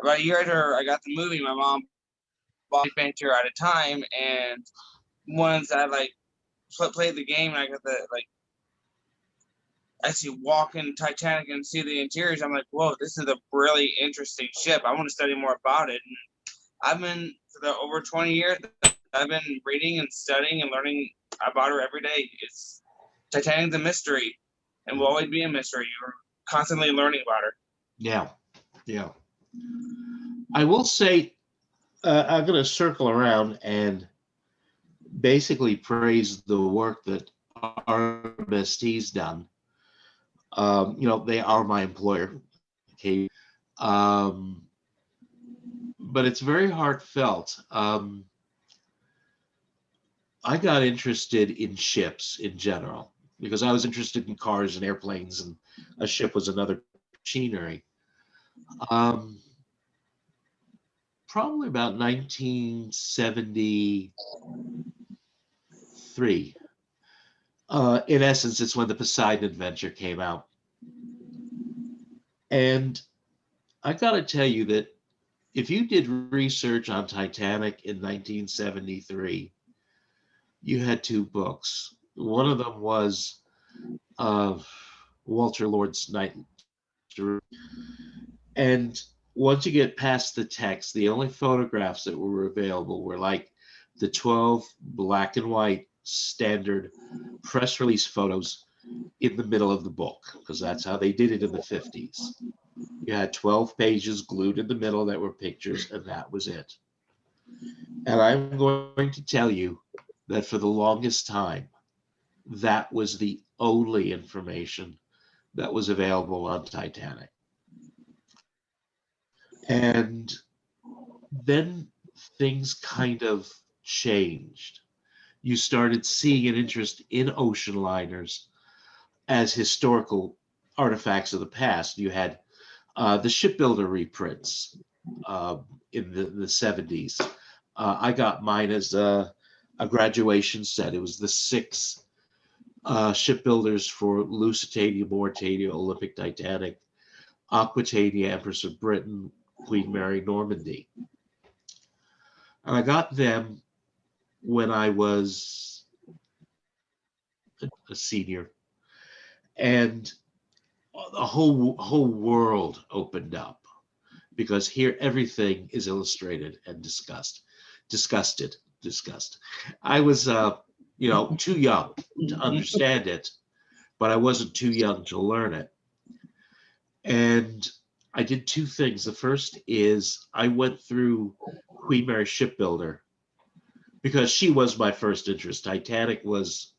about a year after I got the movie, my mom bought me Painter at a time, and once I like played the game and I got the like actually walk in Titanic and see the interiors, I'm like, whoa, this is a really interesting ship. I want to study more about it. And I've been for the over 20 years, I've been reading and studying and learning about her every day. It's Titanic's a mystery, and will always be a mystery. You're constantly learning about her. Yeah. Yeah. I will say, I'm going to circle around and basically praise the work that RMST's done. You know, they are my employer. Okay. But it's very heartfelt. I got interested in ships in general because I was interested in cars and airplanes, and a ship was another machinery. Probably about 1973. In essence, it's when the Poseidon Adventure came out. And I got to tell you that if you did research on Titanic in 1973, you had 2 books. One of them was Walter Lord's Night. And once you get past the text, the only photographs that were available were like the 12 black and white standard press release photos in the middle of the book, because that's how they did it in the 50s. You had 12 pages glued in the middle that were pictures, and that was it. And I'm going to tell you that for the longest time, that was the only information that was available on Titanic. And then things kind of changed. You started seeing an interest in ocean liners as historical artifacts of the past. You had the shipbuilder reprints in the 70s. I got mine as a graduation set. It was the 6 shipbuilders for Lusitania, Mauretania, Olympic, Titanic, Aquitania, Empress of Britain, Queen Mary, Normandy. And I got them when I was a senior, and the whole world opened up, because here everything is illustrated and discussed. I was too young to understand it, but I wasn't too young to learn it. And I did 2 things. The first is I went through Queen Mary Shipbuilder, because she was my first interest. Titanic was,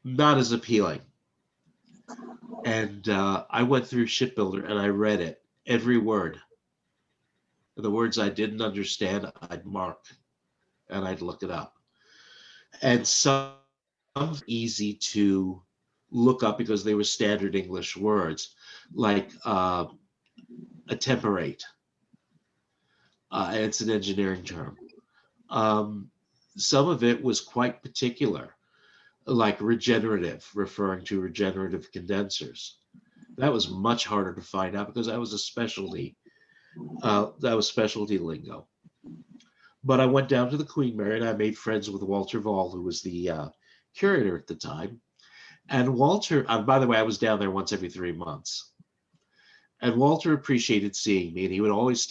not as appealing. And I went through Shipbuilder and I read it, every word. And the words I didn't understand, I'd mark and I'd look it up. And some easy to look up because they were standard English words, like attemperate. It's an engineering term. Some of it was quite particular, like regenerative, referring to regenerative condensers. That was much harder to find out because that was a specialty. That was specialty lingo. But I went down to the Queen Mary and I made friends with Walter Vall, who was the curator at the time. And Walter, by the way, I was down there once every 3 months. And Walter appreciated seeing me, and he would always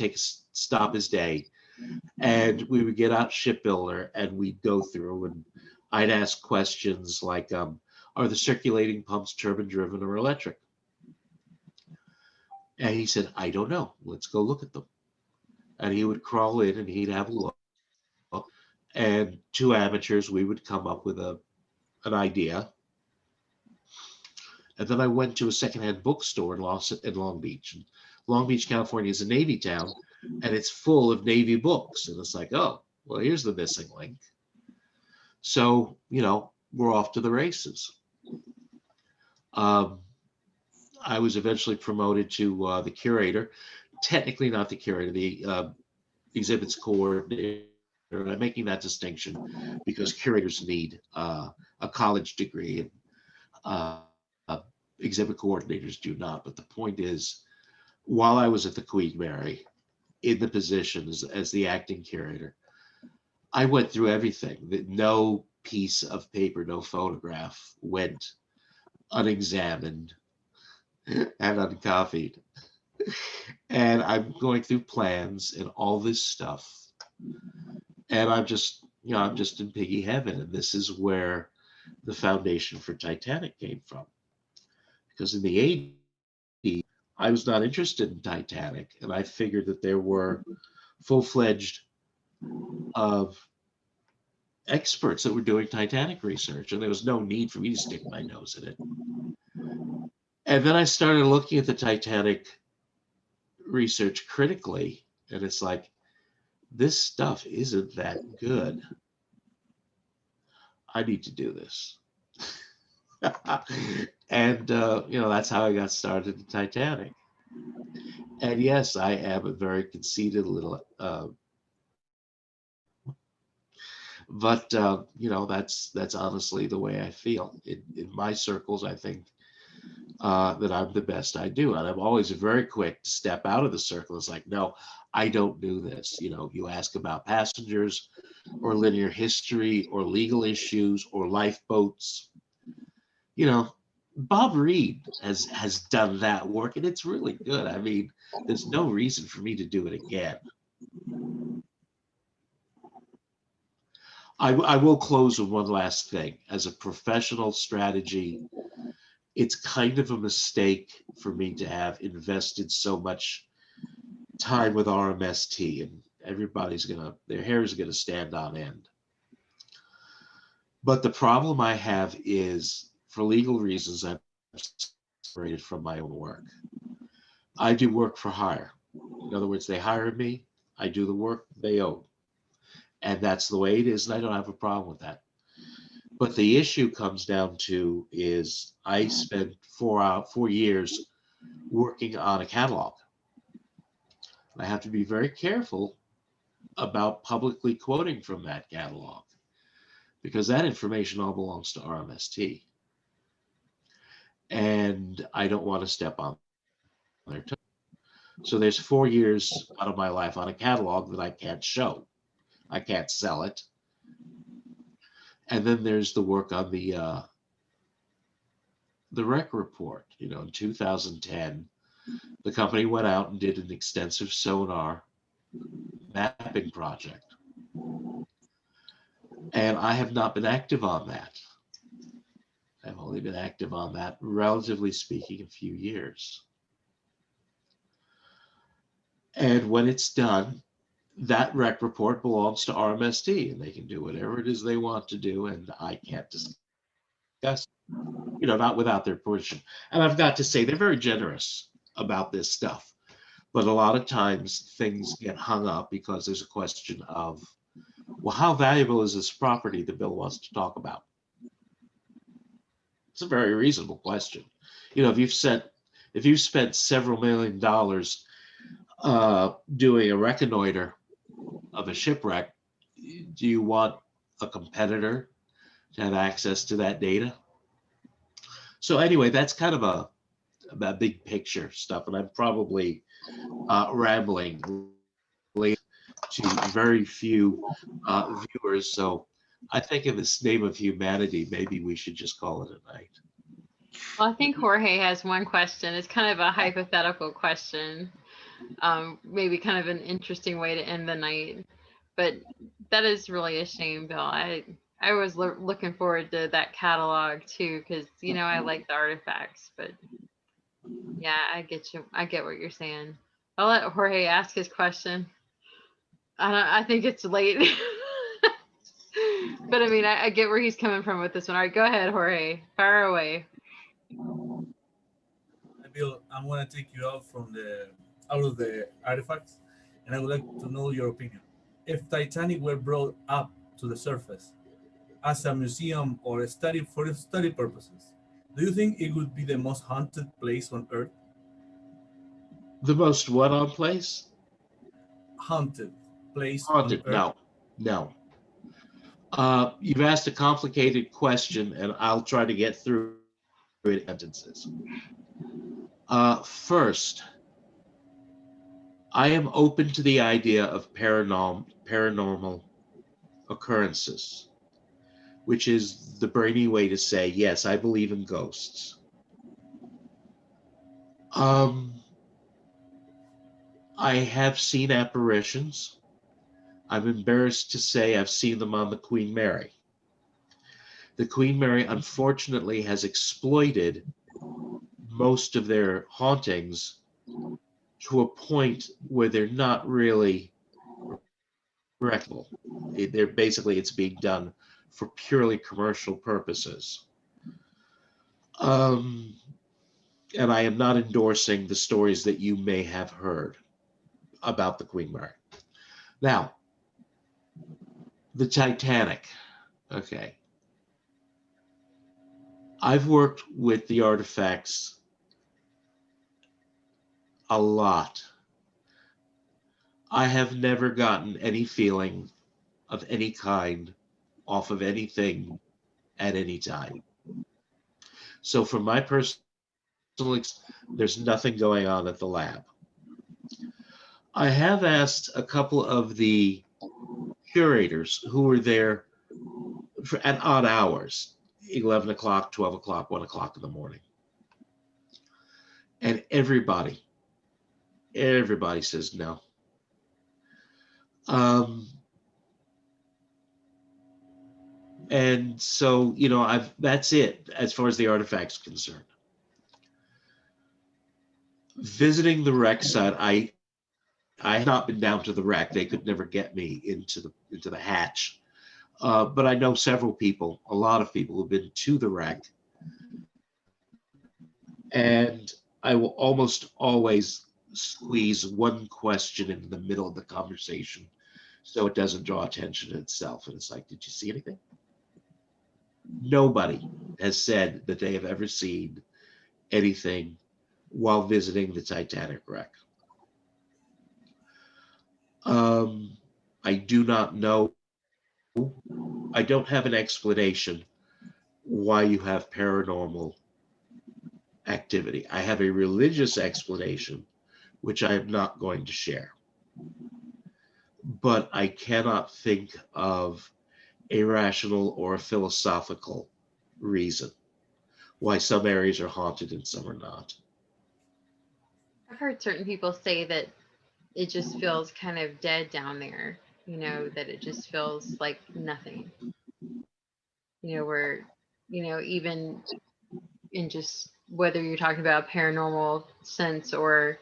stop his day, and we would get out Shipbuilder, and we'd go through, and I'd ask questions like, are the circulating pumps turbine driven or electric? And he said, I don't know. Let's go look at them. And he would crawl in and he'd have a look. And two amateurs, we would come up with an idea. And then I went to a secondhand bookstore in Long Beach. And Long Beach, California is a Navy town, and it's full of Navy books. And it's like, oh, well, here's the missing link. So, we're off to the races. I was eventually promoted to the curator, technically not the curator, the exhibits coordinator. And I'm making that distinction because curators need a college degree, and exhibit coordinators do not. But the point is, while I was at the Queen Mary in the position as the acting curator, I went through everything. That no piece of paper, no photograph went unexamined and uncopied. And I'm going through plans and all this stuff. And I'm just in piggy heaven. And this is where the foundation for Titanic came from. Because in the 80s, I was not interested in Titanic. And I figured that there were full-fledged experts that were doing Titanic research. And there was no need for me to stick my nose in it. And then I started looking at the Titanic research critically. And it's like, this stuff isn't that good. I need to do this. And, that's how I got started in Titanic. And yes, I am a very conceited little, but that's honestly the way I feel. In my circles, I think that I'm the best I do. And I'm always very quick to step out of the circle. It's like, no, I don't do this. You ask about passengers or linear history or legal issues or lifeboats. Bob Reed has done that work, and it's really good. I mean, there's no reason for me to do it again. I will close with one last thing. As a professional strategy, it's kind of a mistake for me to have invested so much time with RMST, and their hair is gonna stand on end. But the problem I have is, for legal reasons, I'm separated from my own work. I do work for hire. In other words, they hire me, I do the work they own. And that's the way it is, and I don't have a problem with that. But the issue comes down to is I spent 4 years working on a catalog. I have to be very careful about publicly quoting from that catalog, because that information all belongs to RMST. And I don't want to step on their toes. So there's 4 years out of my life on a catalog that I can't show. I can't sell it. And then there's the work on the rec report. In 2010, the company went out and did an extensive sonar mapping project. And I have not been active on that. I've only been active on that, relatively speaking, a few years. And when it's done, that rec report belongs to RMST, and they can do whatever it is they want to do, and I can't discuss, not without their permission. And I've got to say, they're very generous about this stuff. But a lot of times things get hung up because there's a question of, well, how valuable is this property that Bill wants to talk about? It's a very reasonable question. If you've spent several $1 million doing a reconnoiter of a shipwreck, do you want a competitor to have access to that data? So anyway, that's kind of about big picture stuff, and I'm probably rambling to very few viewers. So I think in this name of humanity, maybe we should just call it a night. Well, I think Jorge has one question. It's kind of a hypothetical question. Maybe kind of an interesting way to end the night. But that is really a shame, Bill. I was looking forward to that catalog too, because you know I like the artifacts. But yeah, I get you. I get what you're saying. I'll let Jorge ask his question. I think it's late. But I mean, I get where he's coming from with this one. All right, go ahead, Jorge. Fire away. Bill, I'm gonna take you out of the artifacts, and I would like to know your opinion. If Titanic were brought up to the surface as a museum or a study for study purposes, do you think it would be the most haunted place on Earth? The most what on place? Haunted place on Haunted? Earth? No, no. You've asked a complicated question, and I'll try to get through it in sentences. First, I am open to the idea of paranormal occurrences, which is the brainy way to say, yes, I believe in ghosts. I have seen apparitions. I'm embarrassed to say I've seen them on the Queen Mary. The Queen Mary, unfortunately, has exploited most of their hauntings to a point where they're not really recognizable. They're basically, it's being done for purely commercial purposes. And I am not endorsing the stories that you may have heard about the Queen Mary. Now, the Titanic. Okay. I've worked with the artifacts a lot. I have never gotten any feeling of any kind off of anything at any time. So from my personal experience, there's nothing going on at the lab. I have asked a couple of the curators who were there at odd hours, 11 o'clock, 12 o'clock, 1 o'clock in the morning. And everybody says no. And so, you know, that's it as far as the artifact's concerned. Visiting the wreck site, I have not been down to the wreck. They could never get me into the hatch. But I know several people, a lot of people who've been to the wreck. And I will almost always squeeze one question into the middle of the conversation so it doesn't draw attention to itself. And it's like, did you see anything? Nobody has said that they have ever seen anything while visiting the Titanic wreck. I do not know. I don't have an explanation why you have paranormal activity. I have a religious explanation, which I am not going to share. But I cannot think of a rational or a philosophical reason why some areas are haunted and some are not. I've heard certain people say that it just feels kind of dead down there, you know, that it just feels like nothing. You know, where, you know, even in just whether you're talking about paranormal sense or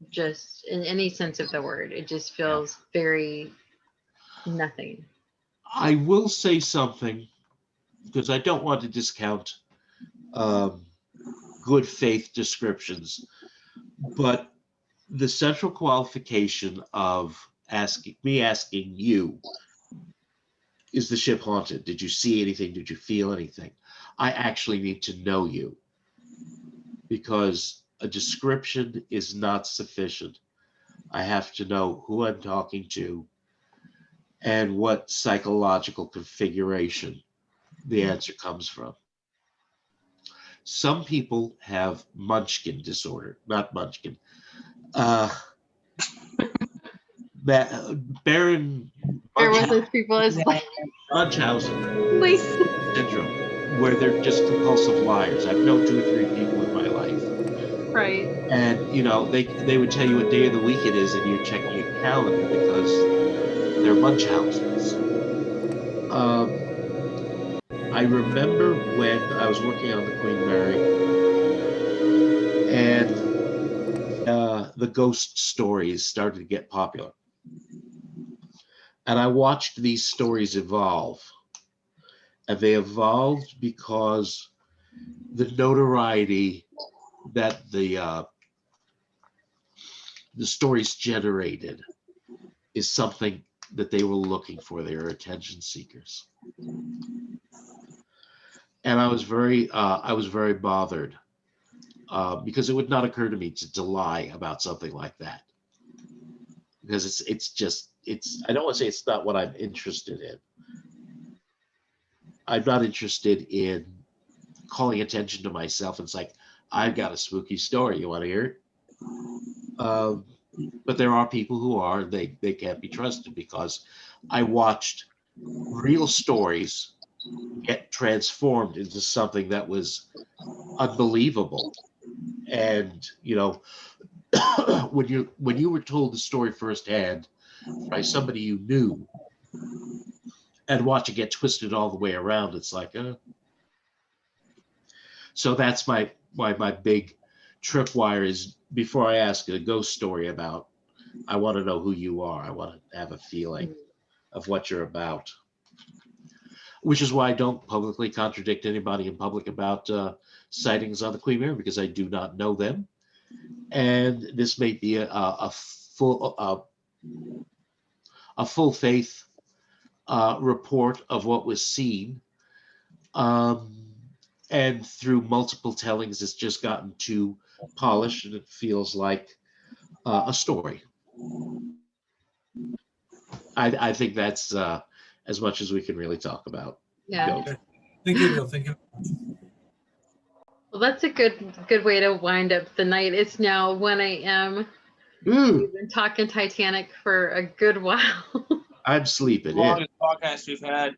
just in any sense of the word, it just feels very nothing. I will say something because I don't want to discount good faith descriptions, but the central qualification of asking you, is the ship haunted? Did you see anything? Did you feel anything? I actually need to know you, because a description is not sufficient. I have to know who I'm talking to and what psychological configuration the answer comes from. Some people have Munchkin disorder, not Munchkin. Uh, Baron There was those people as like, Munchausen Lisa. syndrome, where they're just compulsive liars. I've known 2 or 3 people in my life. Right. And they would tell you what day of the week it is, and you're checking your calendar because they're Munchausen's. I remember when I was working on the Queen Mary, and the ghost stories started to get popular, and I watched these stories evolve, and they evolved because the notoriety that the stories generated is something that they were looking for. They were attention seekers. And I was very bothered because it would not occur to me to lie about something like that. Because it's I don't want to say it's not what I'm interested in. I'm not interested in calling attention to myself. It's like, I've got a spooky story. You want to hear it? But there are people who are, they can't be trusted, because I watched real stories get transformed into something that was unbelievable. And when you were told the story firsthand by somebody you knew, and watch it get twisted all the way around, it's like, so that's my big tripwire is, before I ask a ghost story about, I want to know who you are. I want to have a feeling of what you're about, which is why I don't publicly contradict anybody in public about sightings on the Queen Mary, because I do not know them. And this may be a full faith report of what was seen. And through multiple tellings, it's just gotten too polished, and it feels like a story. I think that's as much as we can really talk about. Yeah. Thank you, Bill. Thank you. Well, that's a good way to wind up the night. It's now 1 a.m. We've been talking Titanic for a good while. I'm sleeping. Longest podcast we've had.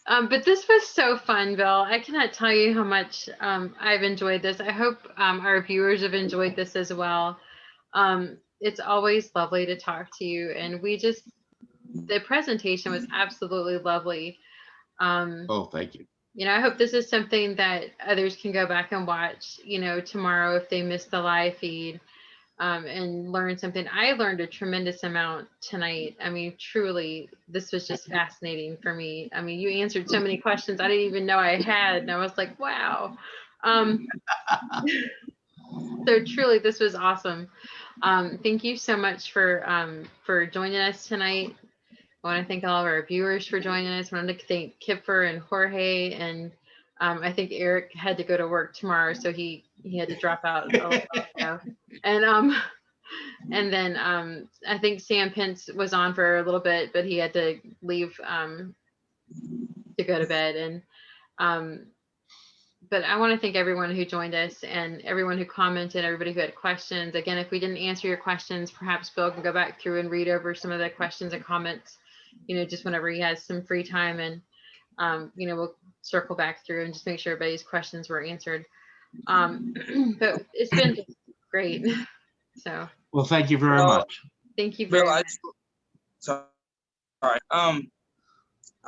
But this was so fun, Bill. I cannot tell you how much I've enjoyed this. I hope our viewers have enjoyed this as well. It's always lovely to talk to you, and the presentation was absolutely lovely. Oh, thank you. I hope this is something that others can go back and watch, tomorrow if they missed the live feed, and learn something. I learned a tremendous amount tonight. I mean, truly, this was just fascinating for me. I mean, you answered so many questions I didn't even know I had, and I was like, wow. So truly, this was awesome. Thank you so much for joining us tonight. I want to thank all of our viewers for joining us. I want to thank Kipper and Jorge, and I think Eric had to go to work tomorrow, so he had to drop out. And then I think Sam Pence was on for a little bit, but he had to leave to go to bed. And but I want to thank everyone who joined us, and everyone who commented, everybody who had questions. Again, if we didn't answer your questions, perhaps Bill can go back through and read over some of the questions and comments, just whenever he has some free time, and we'll circle back through and just make sure everybody's questions were answered. But it's been just great. So. Well, thank you very much. Thank you very much. Sorry.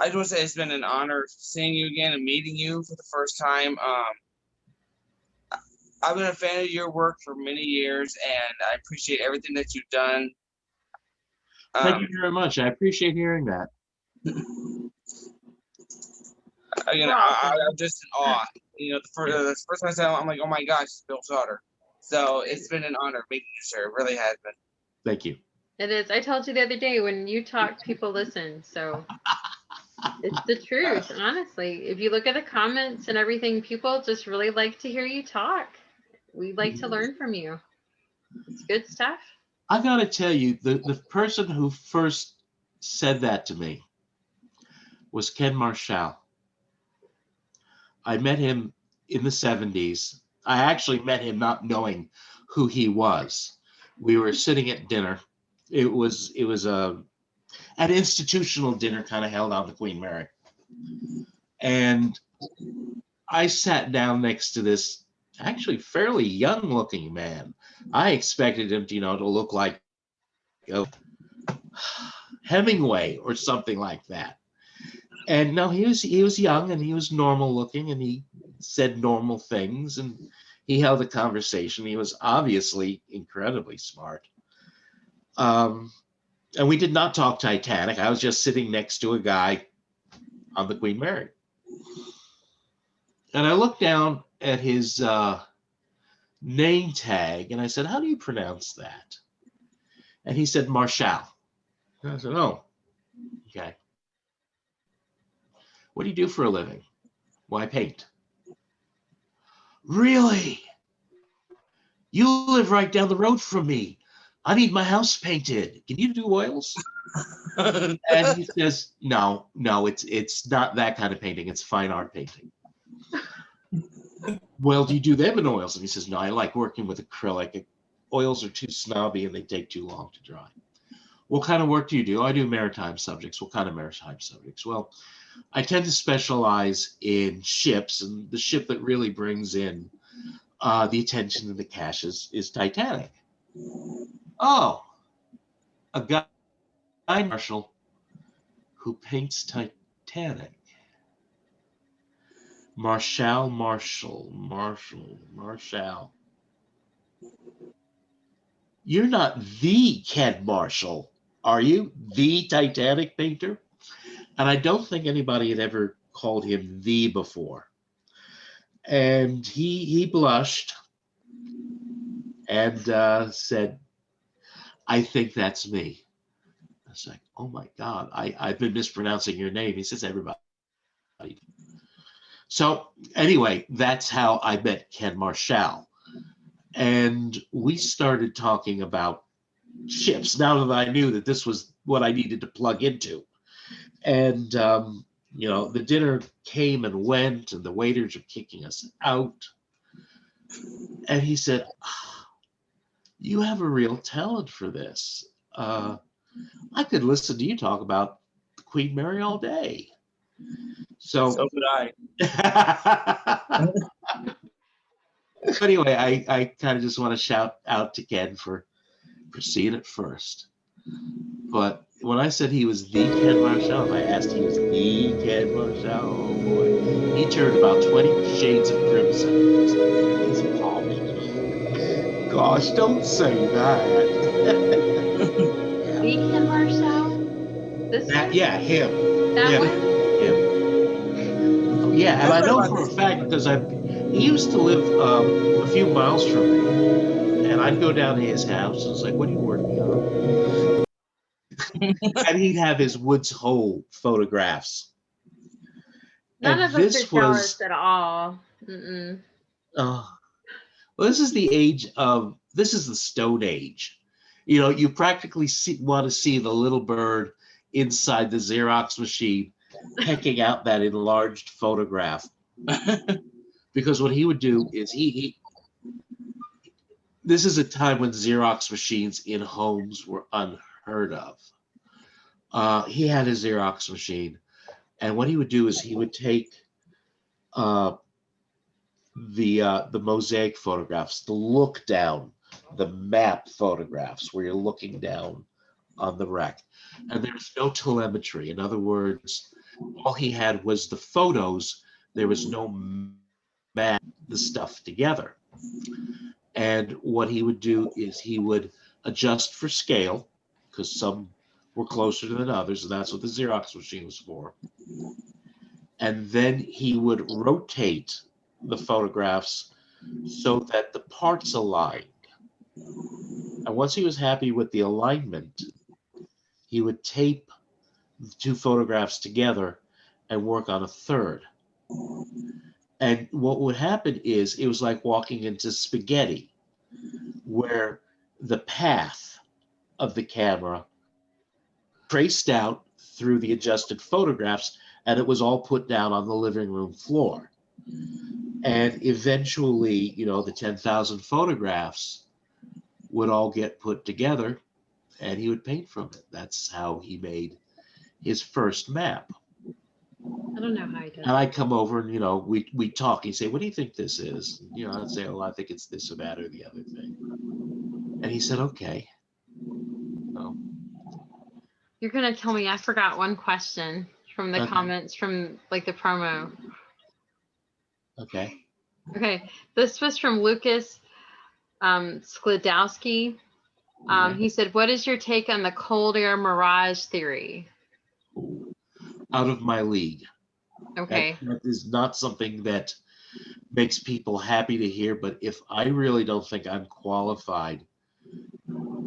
I just want to say it's been an honor seeing you again and meeting you for the first time. I've been a fan of your work for many years, and I appreciate everything that you've done. Thank you very much. I appreciate hearing that. I'm just in awe. The first time I saw him, I'm like, oh my gosh, it's Bill Sauder. So it's been an honor meeting you, sir. It really has been. Thank you. It is. I told you the other day, when you talk, people listen. So it's the truth, honestly. If you look at the comments and everything, people just really like to hear you talk. We like to learn from you. It's good stuff. I got to tell you, the person who first said that to me was Ken Marshall. I met him in the 70s. I actually met him not knowing who he was. We were sitting at dinner. It was an institutional dinner kind of held on the Queen Mary. And I sat down next to this actually fairly young looking man. I expected him to, to look like Hemingway or something like that. And no, he was young and he was normal looking and he said normal things and he held a conversation. He was obviously incredibly smart. And we did not talk Titanic. I was just sitting next to a guy on the Queen Mary. And I looked down at his name tag and I said, "How do you pronounce that?" And he said, "Marshall." And I said, "Oh, okay. What do you do for a living?" "Well, I paint." "Really? You live right down the road from me. I need my house painted. Can you do oils?" And he says, no, it's not that kind of painting. It's fine art painting." "Well, do you do them in oils?" And he says, "No, I like working with acrylic. Oils are too snobby and they take too long to dry." "What kind of work do you do?" "I do maritime subjects." "What kind of maritime subjects?" "Well, I tend to specialize in ships, and the ship that really brings in the attention and the cash is Titanic." "Oh, a guy, Marshall, who paints Titanic." Marshall. "You're not the Ken Marshall, are you? The Titanic painter?" And I don't think anybody had ever called him the before. And he blushed and said, "I think that's me." I was like, "Oh my God, I've been mispronouncing your name." He says, "Everybody." So anyway, that's how I met Ken Marshall. And we started talking about ships now that I knew that this was what I needed to plug into. And, the dinner came and went and the waiters are kicking us out. And he said, "You have a real talent for this. I could listen to you talk about Queen Mary all day." So could I. Anyway, I kind of just want to shout out to Ken for seeing it first. But when I said he was the Ken Marshall, if I asked he was the Ken Marshall, oh boy, he turned about 20 shades of crimson. He's appalled. Gosh, don't say that. The Ken Marshall? This one? Yeah, him. That him, one? him. Oh, yeah, and I know for a fact because he used to live a few miles from me, and I'd go down to his house and was like, "What are you working on?" And he'd have his Woods Hole photographs. None And of us this are jealous was, at all. Mm-mm. well, this is this is the Stone Age. You practically want to see the little bird inside the Xerox machine pecking out that enlarged photograph. Because what he would do is this is a time when Xerox machines in homes were unheard of. He had a Xerox machine, and what he would do is he would take the mosaic photographs, the look down, the map photographs where you're looking down on the wreck, and there's no telemetry. In other words, all he had was the photos. There was no map the stuff together. And what he would do is he would adjust for scale, because some were closer than others, and that's what the Xerox machine was for. And then he would rotate the photographs so that the parts aligned. And once he was happy with the alignment, he would tape the two photographs together and work on a third. And what would happen is it was like walking into spaghetti, where the path of the camera traced out through the adjusted photographs, and it was all put down on the living room floor. And eventually, you know, the 10,000 photographs would all get put together and he would paint from it. That's how he made his first map. I don't know how he does And I'd come over and, you know, we talk. He'd say, what do you think this is? And, you know, I'd say, oh, I think it's this or that or the other thing. And he said, okay. So, You're gonna tell me I forgot one question from the Okay. comments from like the promo. okay. Okay, this was from Lucas Sklodowski. Okay. He said, "What is your take on the cold air mirage theory?" Out of my league. Okay, That is not something that makes people happy to hear, but if I really don't think I'm qualified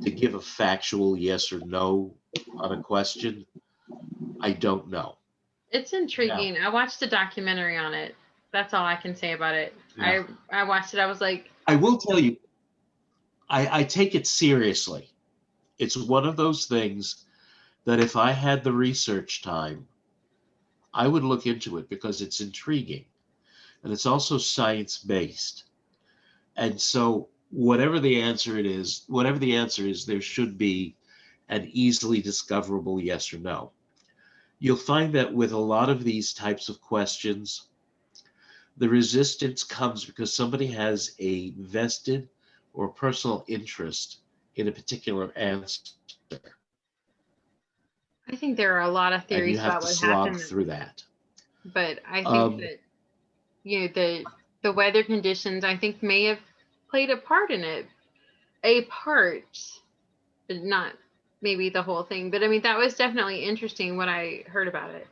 to give a factual yes or no on a question, I don't know. it's intriguing. I watched a documentary on it. That's all I can say about it. Yeah. I watched it. I was like, I will tell you, I take it seriously. It's one of those things that if I had the research time, I would look into it because it's intriguing. And it's also science-based. And so whatever the answer is, there should be an easily discoverable yes or no. You'll find that with a lot of these types of questions, the resistance comes because somebody has a vested or personal interest in a particular answer. I think there are a lot of And theories you have about to what slog happened, through that. but I think that the weather conditions I think may have played a part in it, but not maybe the whole thing. But I mean, that was definitely interesting what I heard about it.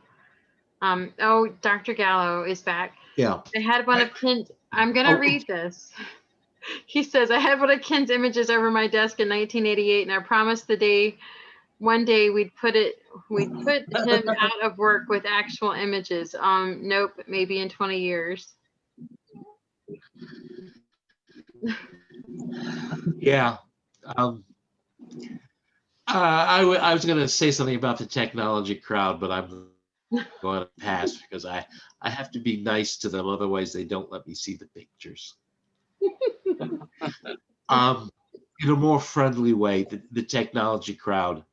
Oh, Dr. Gallo is back. Yeah. I had one of Kent. I'm gonna read this. He says, I had one of Ken's images over my desk in 1988, and I promised one day we'd put him out of work with actual images. Nope, maybe in 20 years. Yeah. I was going to say something about the technology crowd, but I'm going to pass because I have to be nice to them. Otherwise, they don't let me see the pictures. In a more friendly way, the technology crowd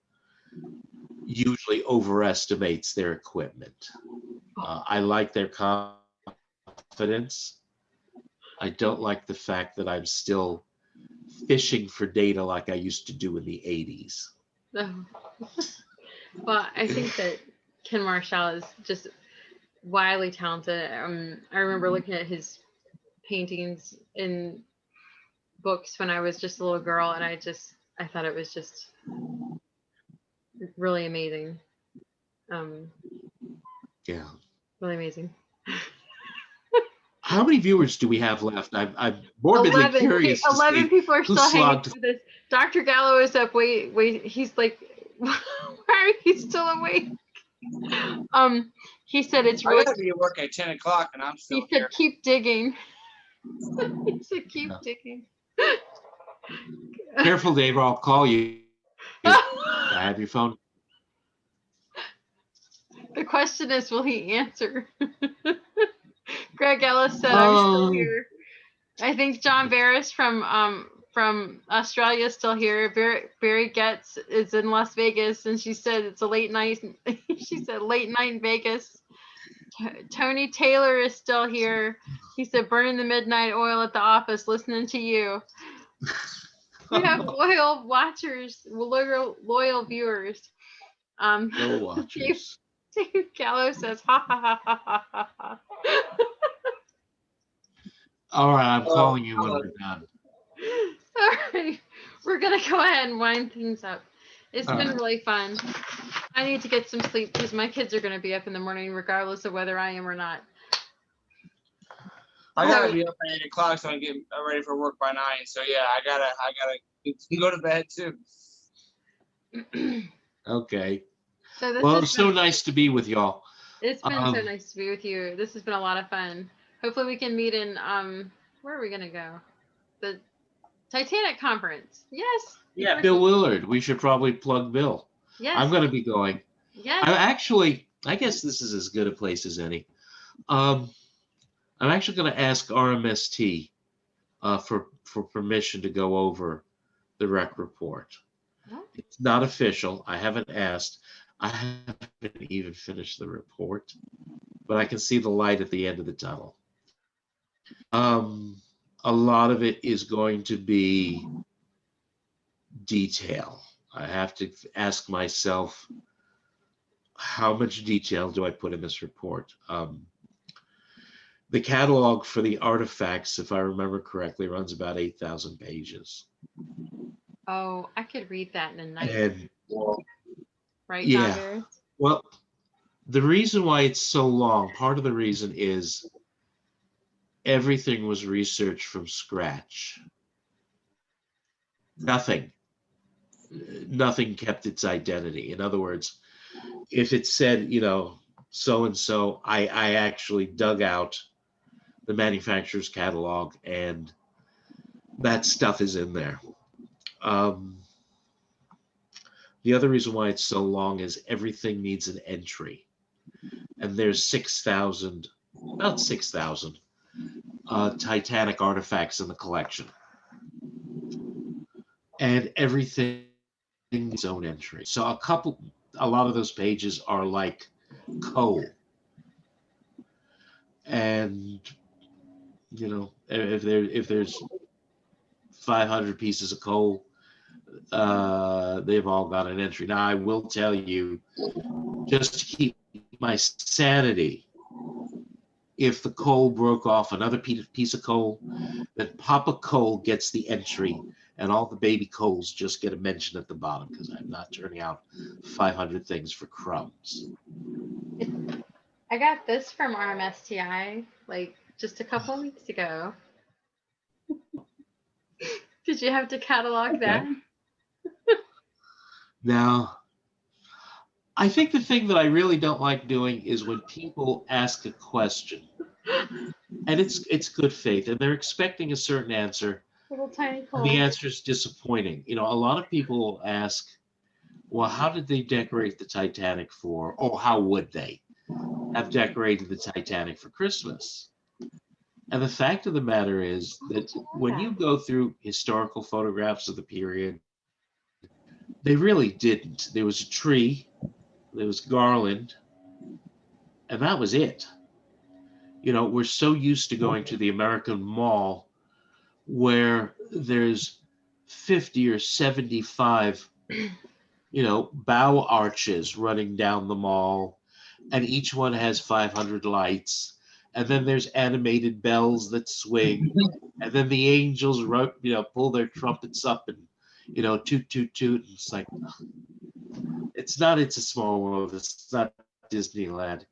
usually overestimates their equipment. I like their confidence. I don't like the fact that I'm still fishing for data like I used to do in the 80s. Well, I think that Ken Marshall is just wildly talented. I remember looking at his paintings in books when I was just a little girl, and I thought it was just really amazing. Yeah. Really amazing. How many viewers do we have left? I'm morbidly 11, curious to 11 see people are who still hanging slogged. with us. Dr. Gallo is up. Wait. He's like, why are you still awake? He said it's I really. gotta be at work at 10 o'clock and I'm still He said here. keep digging. He said keep Yeah. digging. Careful, Dave, or I'll call you. I have your phone. The question is, will he answer? Greg Ellis said, I'm still here. I think John Barris from Australia is still here. Barry Getz is in Las Vegas, and she said it's a late night. She said late night in Vegas. Tony Taylor is still here. He said burning the midnight oil at the office, listening to you. We have loyal watchers, loyal viewers. No watchers. Dave Gallo says, ha ha ha ha ha ha ha. All right, I'm calling you when we're done. All right, we're gonna go ahead and wind things up. It's All been right. really fun. I need to get some sleep because my kids are gonna be up in the morning, regardless of whether I am or not. I gotta be up at 8 o'clock so I can get ready for work by 9. So yeah, I gotta go to bed too. Okay. So this Well, has it's so been, nice to be with y'all. it's been so nice to be with you. This has been a lot of fun. Hopefully we can meet in where are we gonna go? The Titanic conference. Yes. Yeah, Bill Willard. We should probably plug Bill. Yes. I'm going to be going. Yes. I guess this is as good a place as any. I'm actually going to ask RMST for permission to go over the rec report. What? It's not official. I haven't asked. I haven't even finished the report, but I can see the light at the end of the tunnel. A lot of it is going to be detail. I have to ask myself, how much detail do I put in this report? The catalog for the artifacts, if I remember correctly, runs about 8,000 pages. Oh, I could read that in a night. And Right, yeah. Sauder? Well, the reason why it's so long, part of the reason is everything was researched from scratch. Nothing kept its identity. In other words, if it said, so-and-so, I actually dug out the manufacturer's catalog and that stuff is in there. The other reason why it's so long is everything needs an entry. And there's about 6,000 Titanic artifacts in the collection. And everything needs its own entry. So a lot of those pages are like coal. And, if there's 500 pieces of coal, they've all got an entry. Now, I will tell you, just to keep my sanity, if the coal broke off another piece of coal, then Papa Coal gets the entry, and all the baby coals just get a mention at the bottom, because I'm not turning out 500 things for crumbs. I got this from RMSTI like just a couple of weeks ago. Did you have to catalog that? Now, I think the thing that I really don't like doing is when people ask a question, and it's good faith, and they're expecting a certain answer, Little tiny and coal. the answer is disappointing. A lot of people will ask, well, how did they decorate the Titanic for, or how would they have decorated the Titanic for Christmas? And the fact of the matter is that when you go through historical photographs of the period, they really didn't. There was a tree, there was garland, and that was it. We're so used to going to the American Mall where there's 50 or 75, bow arches running down the mall, and each one has 500 lights. And then there's animated bells that swing, and then the angels, pull their trumpets up and, toot, toot, toot. And it's like, it's a Small World. It's not Disneyland.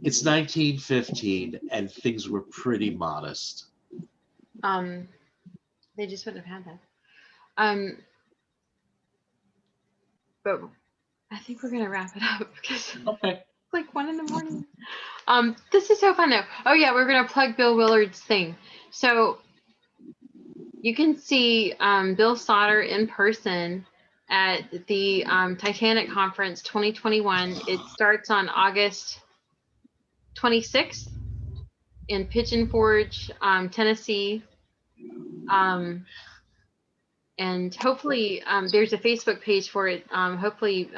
It's 1915, and things were pretty modest. They just wouldn't have had that. But I think we're gonna wrap it up because Okay. it's like 1 a.m. This is so fun though. Oh yeah, we're gonna plug Bill Willard's thing. So you can see Bill Sauder in person at the Titanic Conference 2021. It starts on August 26th in Pigeon Forge, Tennessee. And hopefully there's a Facebook page for it. Hopefully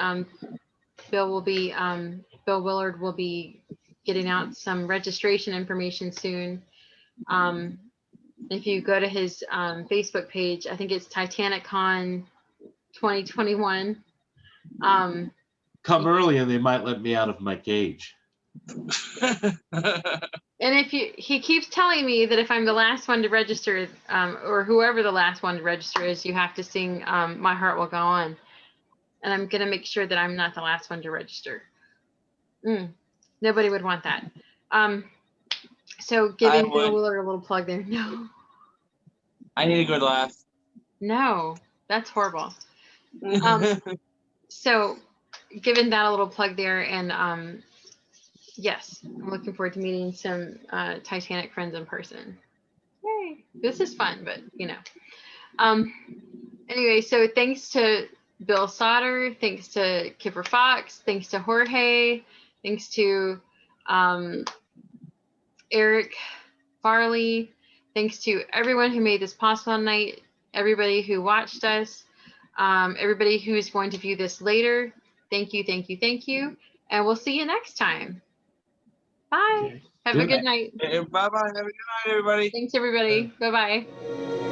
Bill Willard will be getting out some registration information soon. If you go to his Facebook page, I think it's Titanic Con 2021. Come early and they might let me out of my cage. And he keeps telling me that if I'm the last one to register, or whoever the last one to register is, you have to sing My Heart Will Go On. And I'm going to make sure that I'm not the last one to register. Nobody would want that. So giving Bill Willard a little plug there. No. I need a good laugh. No, that's horrible. So giving that a little plug there, and yes, I'm looking forward to meeting some Titanic friends in person. Yay! This is fun, but anyway, so thanks to Bill Sauder, thanks to Kipper Fox, thanks to Jorge, thanks to Eric Farley. Thanks to everyone who made this possible tonight, everybody who watched us, everybody who is going to view this later. Thank you, thank you, thank you. And we'll see you next time. Bye. Okay. Have a good night. Bye bye. Have a good night, everybody. Thanks, everybody. Bye-bye.